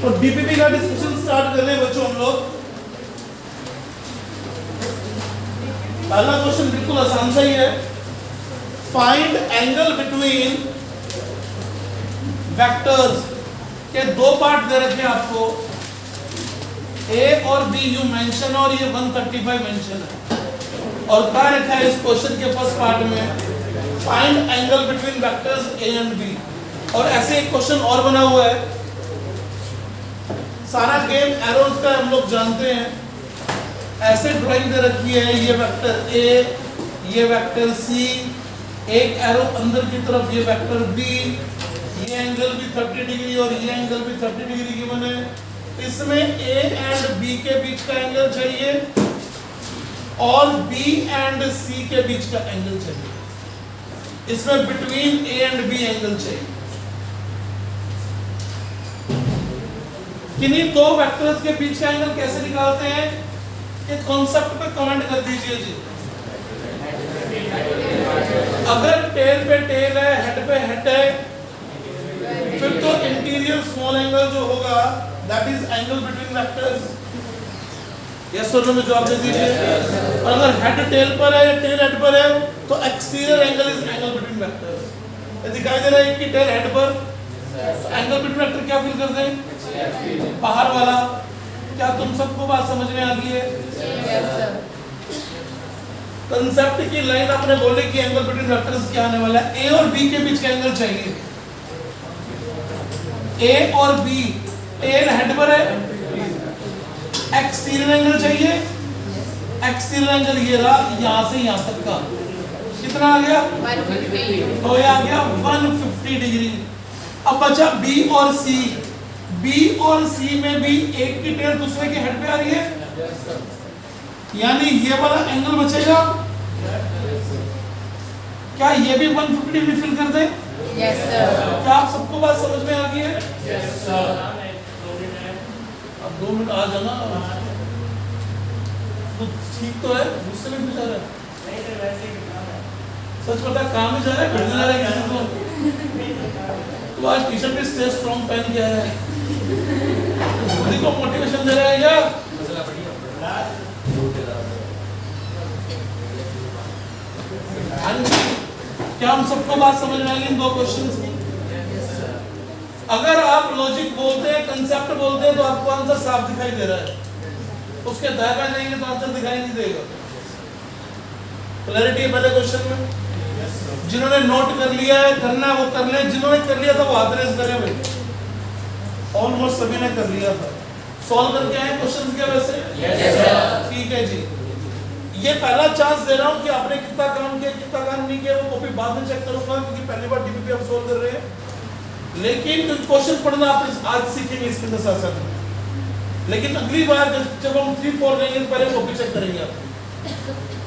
तो डीपीपी का discussion start कर रहे हैं बच्चों हम लोग। पहला क्वेश्चन बिल्कुल आसान सा ही है। फाइंड एंगल बिटवीन वेक्टर्स के दो पार्ट दे रखे हैं आपको, ए और बी यू मेंशन, और ये 135 मेंशन है। और क्या रखा है इस क्वेश्चन के फर्स्ट पार्ट में, find angle between vectors A and B. और ऐसे एक क्वेश्चन और बना हुआ है। सारा गेम एरोज का हम लोग जानते हैं। ऐसे ड्राइंग दे रखी है, ये वेक्टर ए, ये वेक्टर सी, एक एरो अंदर की तरफ ये वेक्टर बी, ये एंगल भी 30 डिग्री और ये एंगल भी 30 डिग्री गिवन है। इसमें ए एंड बी के बीच का एंगल चाहिए और बी एंड सी के बीच का एंगल चाहिए। इसमें between A and B angle चाहिए। किन्हीं दो वेक्टर्स के बीच का एंगल कैसे निकालते हैं, ये कॉन्सेप्ट पे कमेंट कर दीजिए जी। अगर टेल पे टेल है, हेड पे हेड है, फिर तो इंटीरियर स्मॉल एंगल जो होगा that is angle between vectors. Yes और नो में जवाब दे दीजिए। और अगर हेड टेल पर है, टेल हेड पर है, तो exterior angle is angle between vectors. दिखाई दे रहा है कि टेल हेड पर एंगल बिटवीन वेक्टर क्या फिल कर दें, बाहर वाला। क्या तुम सबको बात समझ में आ गई है? कंसेप्ट की लाइन आपने बोली कि एंगल बिटवीन वेक्टर्स क्या आने वाला है, ए और बी के बीच का एंगल चाहिए। ए और बी टेल हेड पर है, एक्सटीरियर एंगल चाहिए। एक्सटीरियर एंगल ये रहा, यहां से यहां तक का कितना आ गया, 150। तो ये आ गया 150 डिग्री। अब बचा बी और सी। बी और सी में भी एक की टेल दूसरे के हेड पे आ रही है, यानी ये वाला एंगल बचेगा। क्या ये भी 150 डिग्री फिल कर दे? Yes sir. क्या आप सबको बात समझ में आ गई है? Yes sir. अब 2 मिनट आ जाना तो ठीक तो है, मुझसे भी पूछा रहा है। सच बता, काम ही जा रहा है, घर जा रहा है किसी को? तो आज टी शर्ट पे स्टे स्ट्रॉन्ग पहन के आया है, खुद को मोटिवेशन दे रहा है क्या? क्या हम सबको बात समझ में आएगी इन दो क्वेश्चंस की? अगर आप लॉजिक बोलते हैं, कंसेप्ट बोलते हैं, तो आपको आंसर साफ दिखाई दे रहा है। उसके दाएं जाएंगे तो आंसर दिखाई नहीं देगा। क्लैरिटी है पहले क्वेश्चन में? जिन्होंने नोट कर लिया है, करना है वो कर ले। जिन्होंने कर लिया था वो हाथ रेज करें भाई। ऑलमोस्ट सभी ने कर लिया था। सॉल्व करके आए क्वेश्चन क्या वैसे? Yes sir. ठीक है जी। ये पहला चांस दे रहा हूं कि आपने कितना काम किया, कितना काम नहीं किया, वो कॉपी बाद में चेक करूंगा, क्योंकि पहली बार डीपीपी हम सॉल्व कर रहे हैं। लेकिन क्वेश्चन पढ़ना आप आज सीखेंगे इसके साथ साथ। लेकिन अगली बार जब हम 3-4 लेंगे तो पहले कॉपी चेक करेंगे आप।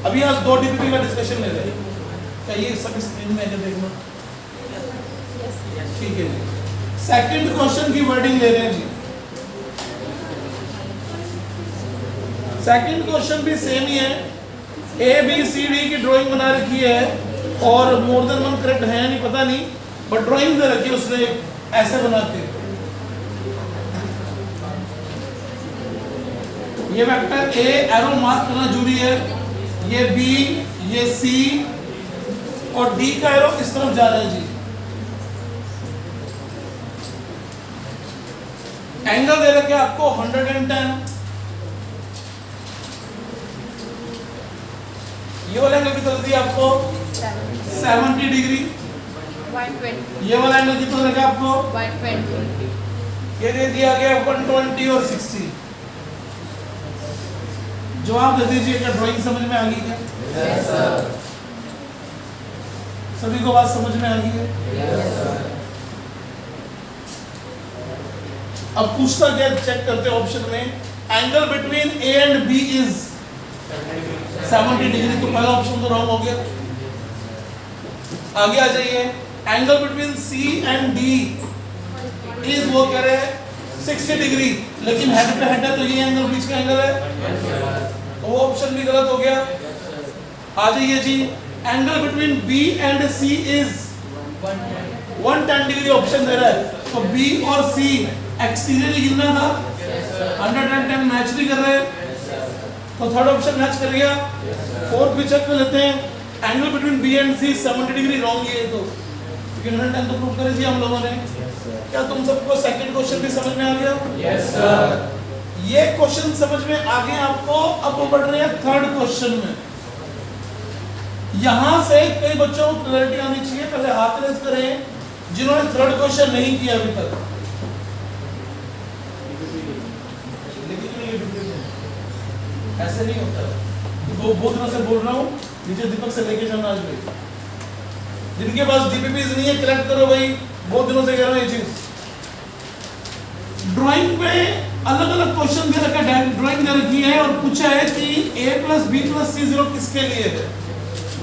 अभी आज 2 डीपीपी का डिस्कशन ले रहे हैं। क्या ये सब स्क्रीन में है देखना? ठीक है जी। सेकंड क्वेश्चन की वर्डिंग ले रहे हैं जी। सेकंड क्वेश्चन भी सेम ही है। ए बी सी डी की ड्राइंग बना रखी है और मोर देन वन करेक्ट है नहीं पता नहीं, बट ड्राइंग दे रखी है उसने ऐसे बना के। ये वेक्टर ए एरो मार्क करना जरूरी है, ये बी, ये सी और डी का एरो इस तरफ जा रहा है जी। एंगल दे रखे आपको 110। ये वाला एंगल कितना दिया आपको? 70 डिग्री। 120। ये वाला एंगल कितना रखा आपको? 120। ये दे दिया गया 120 और 60। जवाब दे दीजिए, क्या ड्राइंग समझ में आ गई क्या? Yes sir. सभी को बात समझ में आ गई है? Yes sir. अब पूछता क्या, चेक करते हैं ऑप्शन में, angle between A and B is 70 degree, तो पहला ऑप्शन तो रॉन्ग हो गया। आगे आ जाइए, angle between C and D is, वो कह रहे हैं 60 डिग्री, लेकिन हेड पे हेड है तो ये एंगल बीच का एंगल है, तो वो ऑप्शन भी गलत हो गया। आ जाइए जी, angle between B and C is 110 degree option दे रहा है, तो बी और सी एक्सटीरियर ही गिनना था, 110 मैच भी कर रहे हैं, तो थर्ड ऑप्शन मैच कर गया। फोर्थ भी चेक कर लेते हैं, angle between B and C 70 degree wrong है, तो 110 तो प्रूव कर दिया हम लोगों ने। क्या तुम सबको सेकंड क्वेश्चन भी समझ में आ गया? Yes sir. ये क्वेश्चन समझ में आ गए आपको। अब वो बढ़ रहे हैं थर्ड क्वेश्चन में। यहां से कई बच्चों को क्लैरिटी आनी चाहिए, पहले हाथ रेज करें जिन्होंने थर्ड क्वेश्चन नहीं किया अभी तक। ऐसे नहीं होता, वो बहुत दिनों से बोल रहा हूँ, नीचे दीपक से लेके जाना आज भी। जिनके पास डीपीपीज नहीं है करेक्ट करो भाई, बहुत दिनों से कह रहा हूँ ये चीज। ड्राइंग में अलग अलग क्वेश्चन दे रखा है, ड्राइंग दे रखी है और पूछा है कि a plus B plus C 0 किसके लिए है,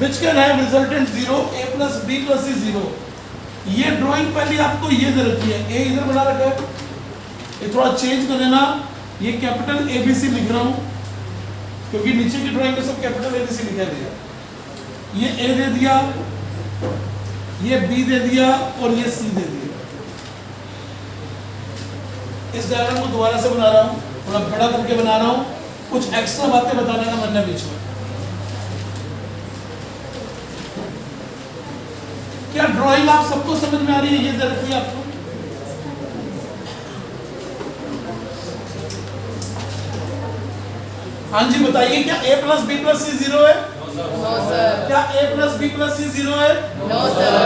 which can have resultant 0 a plus B plus C 0। ये ड्राइंग पहले आपको ये दे रखी है, a इधर बना रखा है, ये थोड़ा चेंज कर देना, ये कैपिटल ABC लिख रहा हूँ क्योंकि नीचे की ड्राइंग में सब कैपिटल ABC लिखा दिया। ये A दे दिया, ये B दे दिया और ये C दे दिया। इस डायग्राम को दोबारा से बना रहा हूँ, थोड़ा बड़ा करके बना रहा हूँ, कुछ एक्स्ट्रा बातें बताने का मन है बीच में। क्या ड्राइंग आप सबको समझ में आ रही है? ये दे रखी है आपको। हाँ जी बताइए, क्या a plus B plus C 0 है? No sir. क्या a plus B plus C 0 है? No sir.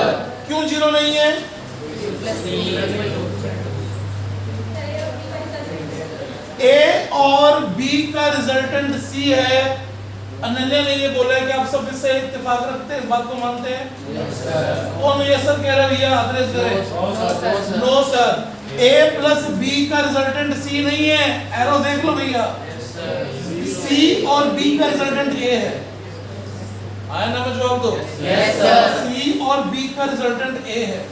क्यों 0 नहीं है? A और B का रिजल्टेंट C है। अनन्या ने ये बोला है कि आप सब इससे इत्तेफाक रखते हैं, इस बात को मानते हैं? कौन ये सर कह रहा है भैया? आदरेश करें। No sir, A plus B का रिजल्टेंट C नहीं है, एरो देख लो भैया, C और B का रिजल्टेंट A है। आया ना, मैं जवाब दो। Yes sir. C और B का रिजल्टेंट A है।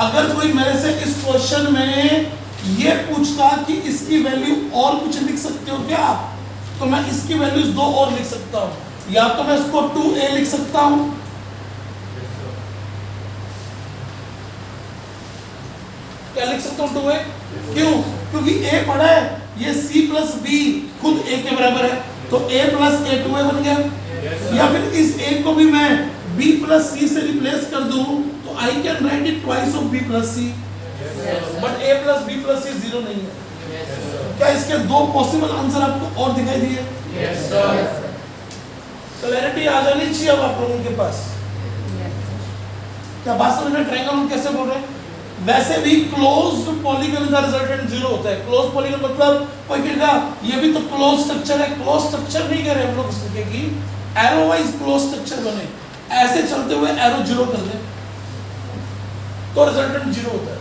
अगर कोई मेरे से इस क्वेश्चन में ये पूछता कि इसकी वैल्यू और कुछ लिख सकते हो क्या आप, तो मैं इसकी वैल्यूज 2 और लिख सकता हूं, या तो मैं इसको 2A लिख सकता हूं, क्या लिख सकता हूं 2A? क्यों? क्योंकि A पढ़ा है, ये C प्लस B खुद A के बराबर है, तो A प्लस A 2A बन गया। या फिर इस A को भी मैं B प्लस C से रिप्लेस कर दूं, तो I can write it twice of B plus C, but A plus B plus C 0 नहीं है। क्या इसके 2 पॉसिबल आंसर आपको और दिखाई दिए? Yes sir. क्लैरिटी आ जानी चाहिए अब आप लोगों के पास। क्या बात समझ में? ट्रायंगल हम कैसे बोल रहे हैं? वैसे भी क्लोज्ड पॉलीगन का रिजल्टेंट 0 होता है। क्लोज पॉलीगन मतलब कोई कहेगा ये भी तो क्लोज स्ट्रक्चर है, क्लोज स्ट्रक्चर नहीं कह रहे हम लोग इस तरीके की, एरो वाइज क्लोज स्ट्रक्चर बने, ऐसे चलते हुए एरो 0 कर दे तो रिजल्टेंट 0 होता है।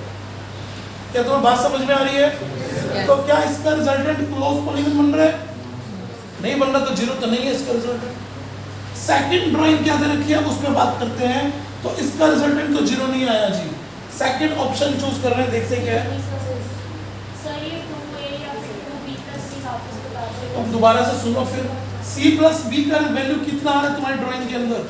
क्या तुम्हें बात समझ में आ रही है? तो क्या इसका रिजल्टेंट क्लोज पॉलीगन बन रहा है? नहीं बन रहा, तो 0 तो नहीं है इसका रिजल्टेंट। सेकंड ड्राइंग क्या दे रखी है उसमें बात करते हैं, तो इसका रिजल्टेंट तो 0 नहीं आया जी। सेकंड ऑप्शन चूज कर रहे हैं, देखते हैं क्या है। सर ये 2A या फिर 2B प्लस C वापस बता दो। अब दोबारा से सुनो फिर, C प्लस B का वैल्यू कितना आ रहा है तुम्हारी ड्राइंग के अंदर?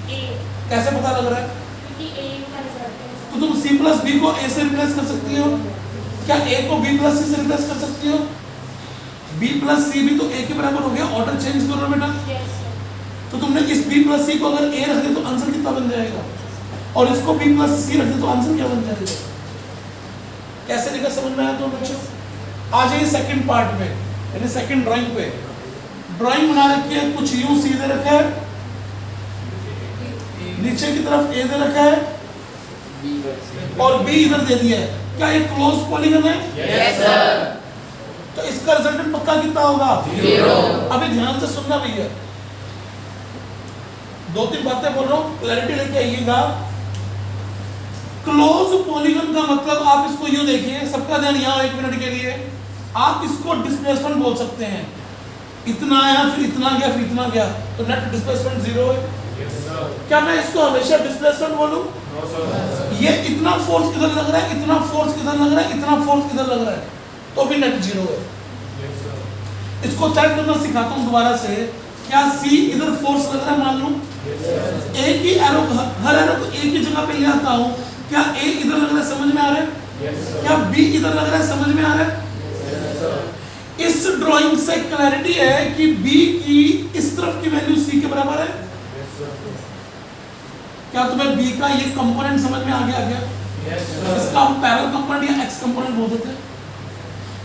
A, कैसे पता लग रहा है? क्योंकि A का रिजल्ट है। तो तुम C प्लस B को A से रिप्लेस कर सकती हो, क्या A को B प्लस C से रिप्लेस कर सकती हो? B प्लस C भी तो A के बराबर हो गया, ऑर्डर चेंज करो बेटा। Yes, sir. तो तुमने इस B प्लस C को अगर A रख दे तो आंसर कितना बन जाएगा, और इसको B प्लस C रख दे तो आंसर क्या बन जाएगा? कैसे लिखा समझ में आया तो बच्चों? आ जाइए सेकंड पार्ट में, यानी सेकंड ड्राइंग पे। ड्राइंग बना रखी है, कुछ यूं सीधे रखा है, नीचे की तरफ A दे रखा है और B इधर दे दिया है। क्या ये क्लोज पॉलीगन है? Yes sir. तो इसका रिजल्टेंट पक्का कितना होगा? 0। अभी ध्यान से सुनना भैया, 2-3 बातें बोल रहा हूं, क्लैरिटी लेके आइएगा। क्लोज पॉलीगन का मतलब आप इसको यूं देखिए, सबका ध्यान यहाँ 1 मिनट के लिए। आप इसको डिस्प्लेसमेंट बोल सकते हैं, इतना आया फिर इतना गया फिर इतना गया, तो नेट डिस्प्लेसमेंट 0 है। क्या मैं इसको हमेशा डिस्प्लेसमेंट बोलूं? ये इतना फोर्स किधर लग रहा है, इतना फोर्स किधर लग रहा है, इतना फोर्स किधर लग रहा है, तो भी नेट 0 है। इसको चेक करना सिखाता हूं दोबारा से। क्या सी इधर फोर्स लग रहा है, मान लो एक ही एरो, हर एरो को एक ही जगह पे ले आता हूं, क्या ए इधर लग रहा है, समझ में आ रहा है? क्या बी इधर लग रहा है, समझ में आ रहा है? इस ड्राइंग से क्लैरिटी है कि बी की इस तरफ की वैल्यू सी के बराबर है। क्या तुम्हें बी का ये कंपोनेंट समझ में आ गया? इसका हम पैरेलल कंपोनेंट या एक्स कंपोनेंट बोल देते हैं।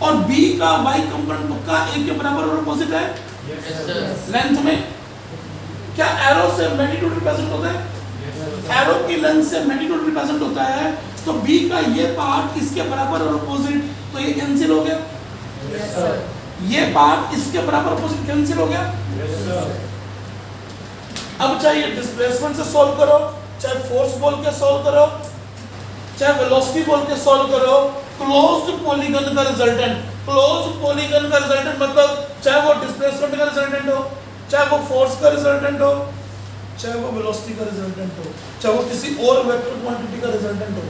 और बी का वाई कंपोनेंट पक्का ए के बराबर और अपोजिट है लेंथ में। क्या एरो से मैग्नीट्यूड रिप्रेजेंट होता है? एरो की लेंथ से मैग्नीट्यूड रिप्रेजेंट होता है, तो बी का ये पार्ट इसके बराबर और अपोजिट, तो ये कैंसिल हो गया। ये पार्ट इसके बराबर अपोजिट कैंसिल हो गया। अब चाहे डिस्प्लेसमेंट से सॉल्व करो, चाहे फोर्स बोल के सॉल्व करो, चाहे वेलोसिटी बोल के सॉल्व करो, क्लोज्ड पॉलीगन का रिजल्टेंट, क्लोज्ड पॉलीगन का रिजल्टेंट मतलब चाहे वो डिस्प्लेसमेंट का रिजल्टेंट हो, चाहे वो फोर्स का रिजल्टेंट हो, चाहे वो वेलोसिटी का रिजल्टेंट हो, चाहे वो किसी और वेक्टर क्वांटिटी का रिजल्टेंट हो,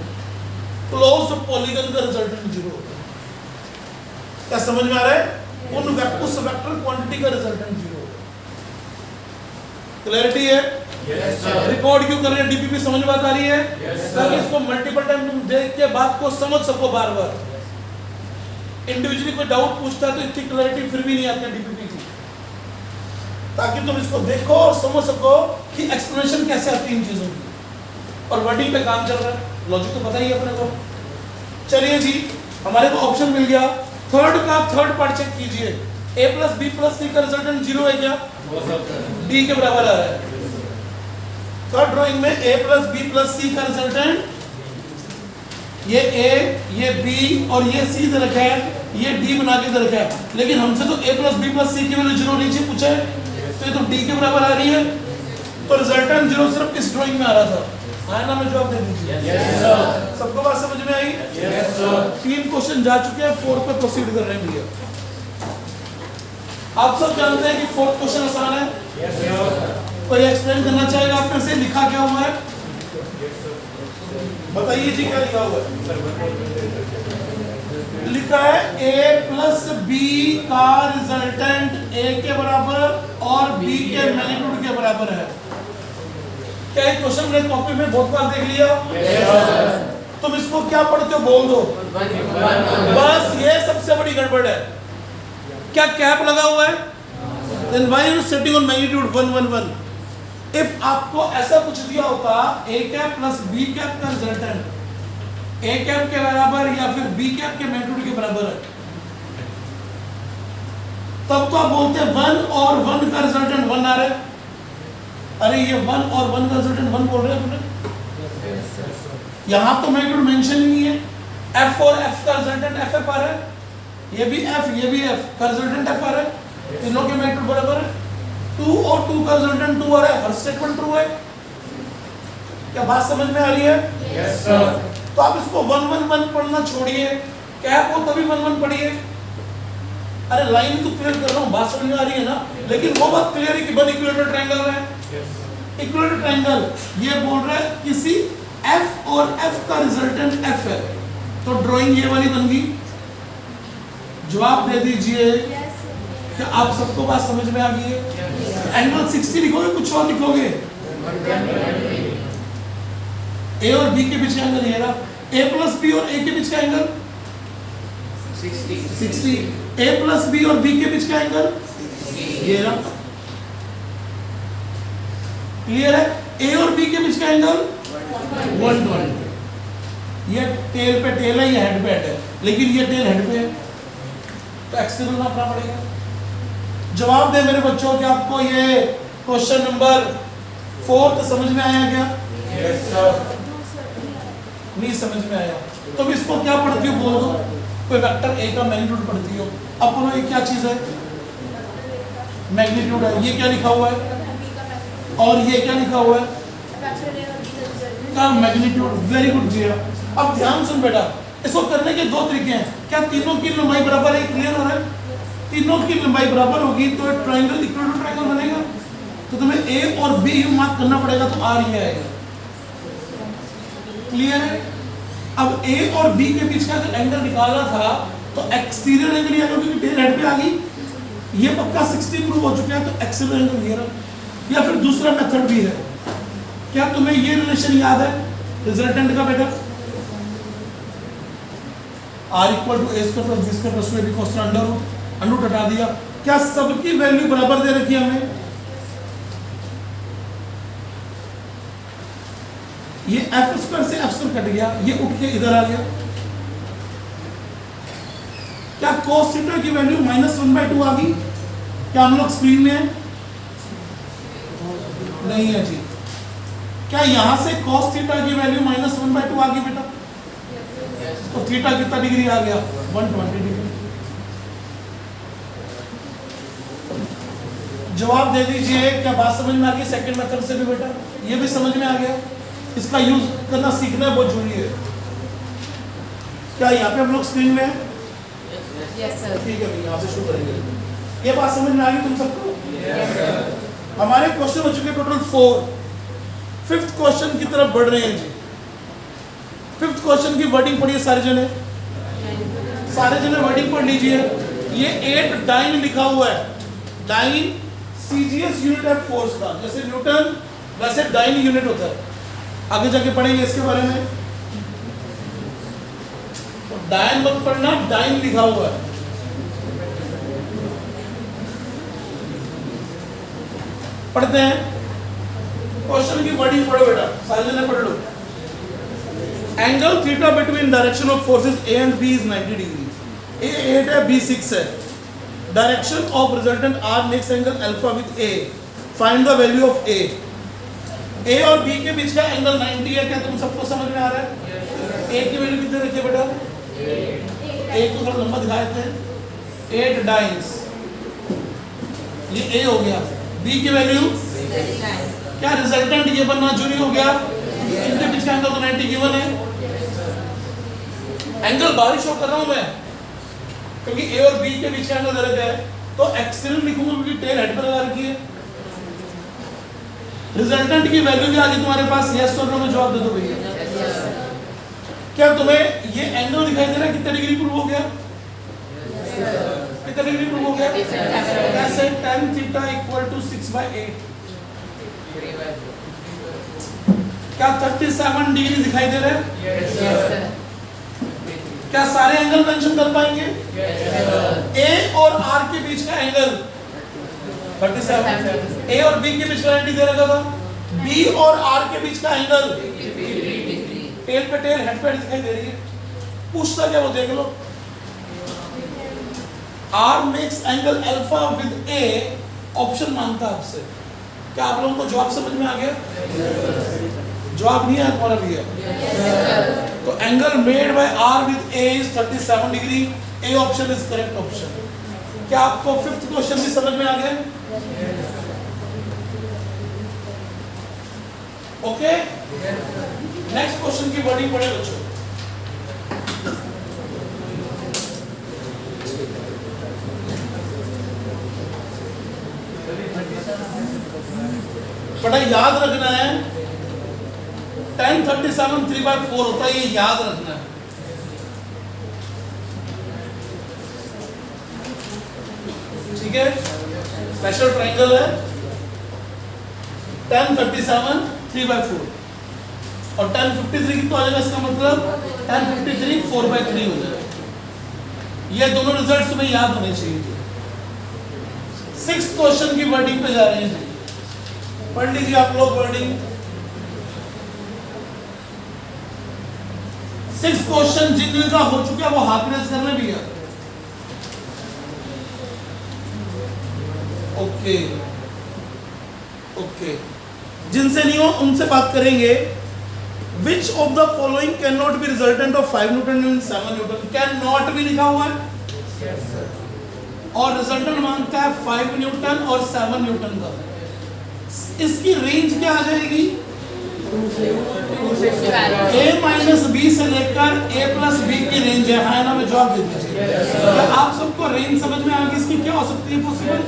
क्लोज्ड पॉलीगन का रिजल्टेंट 0 होगा। क्या समझ में आ रहा है? उस वेक्टर क्वांटिटी का रिजल्टेंट 0 होगा। क्लैरिटी है? रिकॉर्ड क्यों कर रहे हैं? डीपीपी समझ में बात आ रही है? ताकि इसको मल्टीपल टाइम तुम देख के बात को समझ सको बार बार। इंडिविजुअली कोई डाउट पूछता है तो इतनी क्लैरिटी फिर भी नहीं आती डीपीपी की, ताकि तुम इसको देखो और समझ सको कि एक्सप्लेनेशन कैसे आती है इन चीजों की। और वर्डिंग पे काम चल रहा है, लॉजिक तो पता ही है अपने को। चलिए जी, हमारे को ऑप्शन मिल गया। थर्ड पार्ट चेक कीजिए, a प्लस बी प्लस सी का रिजल्टेंट 0 है क्या? डी के बराबर आ रहा है। थर्ड ड्राइंग में a प्लस बी प्लस सी का रिजल्टेंट, ये a, ये b और ये c दे रखा है, ये d बना के दे रखा है। लेकिन हमसे तो a प्लस बी प्लस सी की वैल्यू 0 नीचे पूछा है, तो ये तो d के बराबर आ रही है, तो रिजल्टेंट 0 सिर्फ इस ड्राइंग में आ रहा था। आया ना? में जवाब दे दीजिए। सबको बात समझ में आई? 3 क्वेश्चन जा चुके हैं, 4 पे प्रोसीड कर रहे हैं भैया। आप सब जानते हैं कि 4th क्वेश्चन आसान है। कोई एक्सप्लेन करना चाहेगा आप में से? लिखा क्या हुआ है, बताइए जी, क्या लिखा हुआ है? लिखा है a प्लस बी का रिजल्टेंट a के बराबर और b के मैग्नीट्यूड के बराबर है। क्या ये क्वेश्चन मैंने कॉपी में बहुत बार देख लिया? तुम इसको क्या पढ़ते हो बोल दो। बस ये सबसे बड़ी गड़बड़ है। क्या कैप लगा हुआ है? Then why are you setting on magnitude 1 1 1? If आपको ऐसा कुछ दिया होता a cap plus b cap का रिजल्टेंट a कैप के बराबर या फिर b कैप के मैग्नीट्यूड के बराबर है, तब तो आप बोलते हैं 1 और 1 का रिजल्टेंट 1 आ रहा है। अरे ये 1 और 1 का रिजल्टेंट 1 बोल रहे हैं तुमने? यहां तो मैग्नीट्यूड मेंशन ही नहीं है। f और f का रिजल्टेंट f आ रहा है, ये भी f ये भी f का रिजल्टेंट f आ रहा है, तीनों के मैग्नीट्यूड बराबर है। 2 और 2 का रिजल्टेंट 2 आ रहा है, हर स्टेटमेंट ट्रू है। क्या बात समझ में आ रही है? Yes sir. तो आप इसको 1 1 1 पढ़ना छोड़िए, कैप हो तभी 1 1 पढ़िए। अरे लाइन तो क्लियर कर रहा हूँ, बात समझ में आ रही है ना? लेकिन वो बात क्लियर है कि वन इक्विलेटरल ट्रायंगल है। इक्विलेटरल ट्रायंगल ये बोल रहा है किसी f और f का रिजल्टेंट f है, तो ड्राइंग ये वाली बन गई। जवाब दे दीजिए। क्या आप सबको बात समझ में आ गई है? एंगल 60 लिखोगे, कुछ और लिखोगे? a और b के बीच का एंगल ये रहा, a प्लस b और a के बीच का एंगल 60, a प्लस b और b के बीच का एंगल ये रहा। क्लियर है? a और b के बीच का एंगल 120। ये टेल पे टेल है, ये हेड पे हेड है, लेकिन ये टेल हेड पे है, तो एक्सटर्नल नापना पड़ेगा। जवाब दे मेरे बच्चों कि आपको ये क्वेश्चन नंबर 4 समझ में आया क्या? Yes sir. नहीं समझ में आया? तुम इसको क्या पढ़ती हो बोल दो। कोई वेक्टर a का मैग्नीट्यूड पढ़ती हो, अब बोलो ये क्या चीज है? मैग्नीट्यूड है। ये क्या लिखा हुआ है? और ये क्या लिखा हुआ है? का मैग्नीट्यूड। वेरी गुड जी। अब ध्यान सुन बेटा, इसको करने के दो तरीके हैं। क्या तीनों की लंबाई बराबर है? क्लियर हो रहा है? तीनों की लंबाई बराबर होगी तो ट्रायंगल इक्वल टू ट्रायंगल बनेगा। तो तुम्हें ए और बी यू मार्क करना पड़ेगा, तो आर ये आएगा। क्लियर है? अब ए और बी के बीच का अगर एंगल निकालना था तो एक्सटीरियर एंगल या क्योंकि टेल हेड पे आ गई, ये पक्का 60 प्रूव हो चुका है, तो एक्सटीरियर एंगल ये रहा। या फिर दूसरा मेथड भी है। क्या तुम्हें ये रिलेशन याद है रिजल्टेंट का बेटा? R equal to A square plus B square plus 2ab cos under root हटा दिया। क्या सबकी वैल्यू बराबर दे रखी है हमें? ये एफ स्क्वायर से एफ स्क्वायर कट गया, ये उठ के इधर आ गया। क्या cos थीटा की वैल्यू -1/2 आ गई? क्या हम लोग स्क्रीन में हैं? नहीं है जी। क्या यहां से cos थीटा की वैल्यू -1/2 आ गई बेटा? तो थीटा कितना डिग्री आ गया? 120 डिग्री। जवाब दे दीजिए। क्या बात समझ में आ गई? सेकंड मेथड से भी बेटा ये भी समझ में आ गया। इसका यूज करना सीखना बहुत जरूरी है। क्या यहाँ पे हम लोग स्क्रीन में हैं? Yes, sir. ठीक है, यहाँ से शुरू करेंगे। ये बात समझ में आ गई तुम सबको? हमारे क्वेश्चन हो चुके टोटल 4। फिफ्थ क्वेश्चन की तरफ बढ़ रहे हैं जी। फिफ्थ क्वेश्चन की वर्डिंग पढ़िए सारे जने वर्डिंग पढ़ लीजिए। ये 8 डाइन लिखा हुआ है। डाइन सीजीएस यूनिट है फोर्स का। जैसे न्यूटन वैसे डाइन यूनिट होता है। आगे जाके पढ़ेंगे इसके बारे में। तो डाइन मत पढ़ना, डाइन लिखा हुआ है। पढ़ते हैं क्वेश्चन की वर्डिंग पढ़ो बेटा, सारे जने पढ़ लो। Angle theta between direction of forces A and B is 90 degree. A 8 है, बी 6 है। Direction of resultant R makes angle alpha with A. Find the value of A. A और बी के बीच का एंगल 90 है। क्या तुम सबको समझ में आ रहा है? ए की वैल्यू कितने रखी है बेटा? ए को थोड़ा लंबा दिखाए थे। 8 डाइन्स, ये ए हो गया। बी की वैल्यू क्या? रिजल्टेंट ये बनना जरूरी हो गया। इनके बीच का एंगल तो 90 गिवन है। एंगल बाहर शो कर रहा हूं मैं क्योंकि ए और बी के बीच का एंगल दे रखा है, तो एक्सटर्नल लिखूंगा क्योंकि टेल हेड पर लगा रखी है। रिजल्टेंट की वैल्यू भी आ गई तुम्हारे पास। यस और नो में जवाब दे दो भैया। क्या तुम्हें ये एंगल दिखाई दे रहा है? कितने डिग्री प्रूव हो गया? कितने डिग्री प्रूव हो गया? कैसे? tan theta equal to 6/8। क्या 37 डिग्री दिखाई दे रहे हैं? Yes, sir. क्या सारे एंगल मेंशन कर पाएंगे? ए और आर के बीच का एंगल 37। ए और बी के बीच का 90 दे रखा था। बी और आर के बीच का एंगल टेल पे टेल हेड पे हेड दिखाई दे रही है। पूछता क्या वो देख लो। R makes angle alpha with A. Option मांगता आपसे। क्या आप लोगों को जवाब समझ में आ गया? जवाब नहीं आया तुम्हारा भैया? तो angle made by R with A is 37 degree. A option is correct option. क्या आपको फिफ्थ क्वेश्चन भी समझ में आ गया? ओके, नेक्स्ट क्वेश्चन की वर्डिंग पढ़े बच्चों। बड़ा याद रखना है, tan 37 3/4 होता है, ये याद रखना है। ठीक है, स्पेशल ट्रायंगल है। tan 37 3/4 और tan 53 कितना हो जाएगा? इसका मतलब tan 53 4/3 हो जाएगा। ये दोनों रिजल्ट्स तुम्हें याद होने चाहिए। सिक्स्थ क्वेश्चन की वर्डिंग पे जा रहे हैं। पढ़ लीजिए आप लोग वर्डिंग। सिक्स क्वेश्चन जिनका हो चुका है वो हाथ रेज करने भी है। ओके ओके, जिनसे नहीं हो उनसे बात करेंगे। Which of the following can not be resultant of 5 Newton and 7 Newton? Can not भी लिखा हुआ है। और रिजल्टेंट मांगता है 5 न्यूटन और 7 न्यूटन का। इसकी रेंज क्या आ जाएगी? a माइनस बी से लेकर a प्लस बी की रेंज है। हाँ ना, में जवाब दे दीजिए। क्या आप सबको रेंज समझ में आ गई? इसकी क्या हो सकती है पॉसिबल?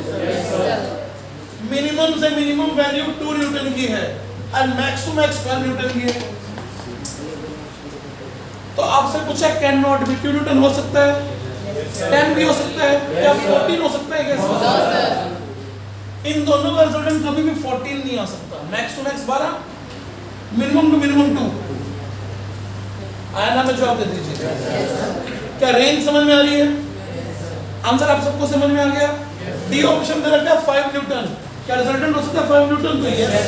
मिनिमम से मिनिमम वैल्यू 2 न्यूटन की है और मैक्स टू मैक्स 12 न्यूटन की है। तो आपसे पूछा कैन नॉट बी 2 न्यूटन हो सकता है, 10 भी हो सकता है, क्या 14 हो सकता है? कैसे? इन दोनों का रिजल्टेंट कभी भी 14 नहीं आ सकता। Max to max 12, minimum to minimum 2। आया ना, में जवाब दे दीजिए। क्या रेंज समझ में आ रही है? आंसर आप सबको समझ में आ गया? डी ऑप्शन दे रखा है 5 न्यूटन। क्या रिजल्टेंट हो सकता है 5 न्यूटन? तो यस।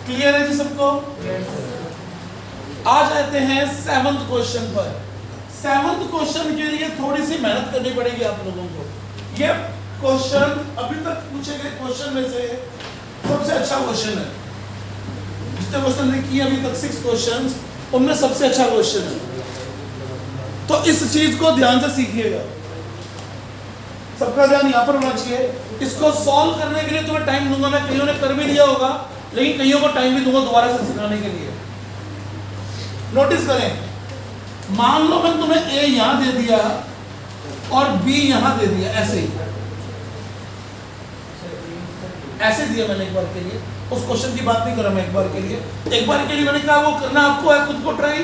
क्लियर है जी सबको? आ जाते हैं 7th क्वेश्चन पर। 7th क्वेश्चन के लिए थोड़ी सी मेहनत करनी पड़ेगी आप लोगों को। ये क्वेश्चन अभी तक पूछे गए क्वेश्चन में से सबसे अच्छा क्वेश्चन है। जितने क्वेश्चन ने किए अभी तक 6 क्वेश्चंस, उनमें सबसे अच्छा क्वेश्चन है। तो इस चीज को ध्यान से सीखिएगा। सबका ध्यान यहाँ पर होना चाहिए। इसको सॉल्व करने के लिए तुम्हें टाइम दूंगा मैं। कईयों ने कर भी लिया होगा, लेकिन कईयों को टाइम भी दूंगा दोबारा से सिखाने के लिए। नोटिस करें, मान लो मैंने तुम्हें ए यहां दे दिया और बी यहां दे दिया, ऐसे ही ऐसे दिया मैंने एक बार के लिए। उस क्वेश्चन की बात नहीं कर रहा मैं। एक बार के लिए मैंने कहा वो करना आपको है, खुद को ट्राई।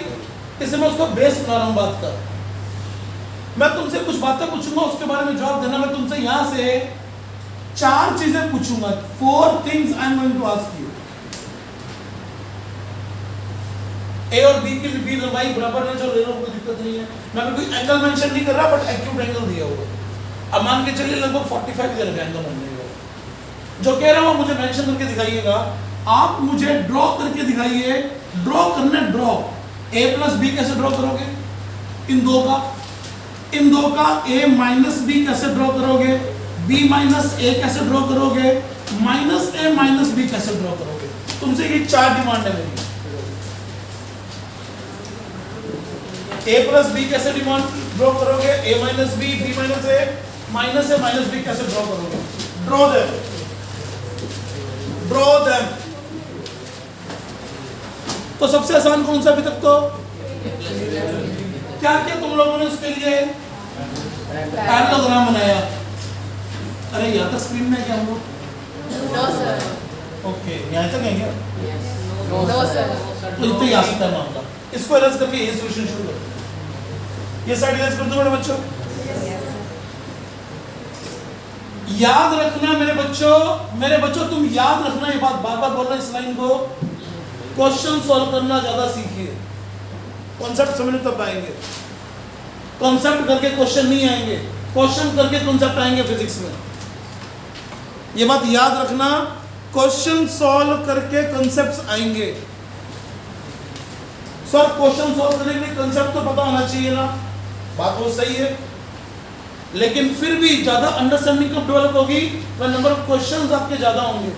इससे मैं उसका बेस बना रहा हूं बात का। मैं तुमसे कुछ बातें पूछूंगा, उसके बारे में जवाब देना। मैं तुमसे यहां से 4 चीजें पूछूंगा। 4 things I am going to ask you. A और बी की बी लंबाई बराबर है, जो ले लो, कोई दिक्कत नहीं है। मैं कोई एंगल मेंशन नहीं कर रहा, बट एक्यूट एंगल दिया होगा। अब मान के चलिए लगभग 45 डिग्री एंगल होने का। जो कह रहा हूं मुझे मेंशन करके दिखाइएगा। आप मुझे ड्रॉ करके दिखाइए। ड्रॉ करना, ड्रॉ ए प्लस बी कैसे ड्रॉ करोगे? इन दो का a माइनस बी कैसे ड्रॉ करोगे? b माइनस a कैसे ड्रॉ करोगे? माइनस a माइनस b कैसे ड्रॉ करोगे? तुमसे ये 4 डिमांड है मेरी। a प्लस बी कैसे डिमांड ड्रॉ करोगे? a minus B, b minus a, minus a minus b कैसे ड्रॉ करोगे? Draw them. तो सबसे आसान कौन सा अभी तक? तो क्या क्या तुम लोगों ने उसके लिए पैरेललोग्राम बनाया? अरे यहाँ तक स्क्रीन में क्या हम लोग? No sir. ओके, यहाँ तक है क्या? No sir. तो इतना ही आ सकता है मामला। इसको इरेज करके ये सॉल्यूशन शुरू करो। ये साइड इरेज कर दो मेरे बच्चों। याद रखना मेरे बच्चों तुम याद रखना ये बात, बार बार बोलना इस लाइन को। क्वेश्चन सॉल्व करना ज्यादा सीखिए। कॉन्सेप्ट समझने तब आएंगे। कॉन्सेप्ट करके क्वेश्चन नहीं आएंगे, क्वेश्चन करके कॉन्सेप्ट आएंगे फिजिक्स में। ये बात याद रखना, क्वेश्चन सॉल्व करके कॉन्सेप्ट्स आएंगे। सर क्वेश्चन सॉल्व करने के लिए कॉन्सेप्ट तो पता होना चाहिए ना, बात वो सही है। लेकिन फिर भी ज्यादा अंडरस्टैंडिंग कब डेवलप होगी? तो नंबर ऑफ क्वेश्चंस आपके ज्यादा होंगे।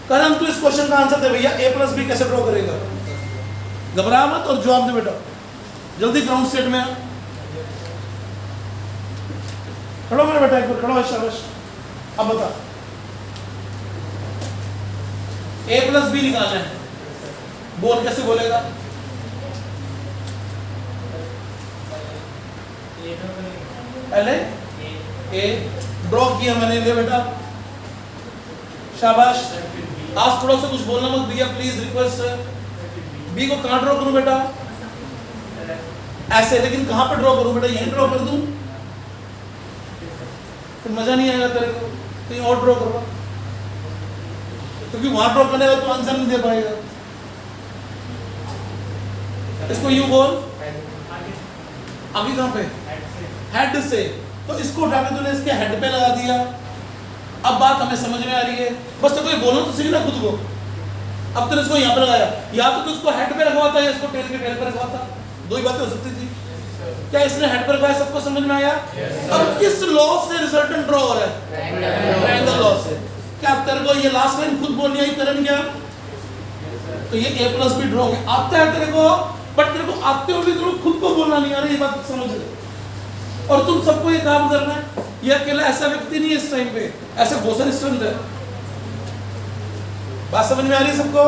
करण तू इस क्वेश्चन का आंसर दे भैया, a प्लस बी कैसे ड्रॉ करेगा? घबरा मत और जवाब दे बेटा। जल्दी ग्राउंड स्टेट में आ। खड़ो मेरा बेटा, एक बार खड़ो। शाबाश। अब बता, a प्लस बी निकालना है, बोल कैसे बोलेगा? पहले ए ड्रॉ किया मैंने, ले बेटा शाबाश। आज थोड़ा सा कुछ बोलना मत भैया प्लीज, रिक्वेस्ट है। बी को कहाँ ड्रॉ करूं बेटा? ऐसे, लेकिन कहाँ पे ड्रॉ करूं बेटा? यहीं ड्रॉ कर दूं? फिर मजा नहीं आएगा तेरे को, कहीं और ड्रॉ करो, क्योंकि वहां ड्रॉ करने का तो आंसर नहीं दे पाएगा। इसको यूं बोल, अभी कहाँ पे? हेड से। तो इसको उठा के तूने इसके हेड पे लगा दिया। अब बात हमें समझ में आ रही है। बस तो कोई बोलना तो सीख ना खुद को। अब तूने इसको यहाँ पे लगाया, या तो इसको हेड पे रखवाता या इसको टेल के टेल पे रखवाता। दो ही बातें हो सकती थी। क्या इसने हेड पे रखवाया? सबको समझ में आया? अब किस लॉ से रिजल्टेंट ड्रॉ हो रहा है? ट्रायंगल लॉ से। क्या तेरे को ये लास्ट लाइन खुद बोलनी आई करण क्या? तो ये a प्लस बी ड्रॉ आता है तेरे को, बट तेरे को आते हुए भी तेरे को खुद को बोलना नहीं आ रहा। ये बात समझ ले। और तुम सबको ये काम करना है। ये अकेला ऐसा व्यक्ति नहीं है इस टाइम पे, ऐसे बहुत सारे स्टूडेंट है। बात समझ में आ रही है सबको?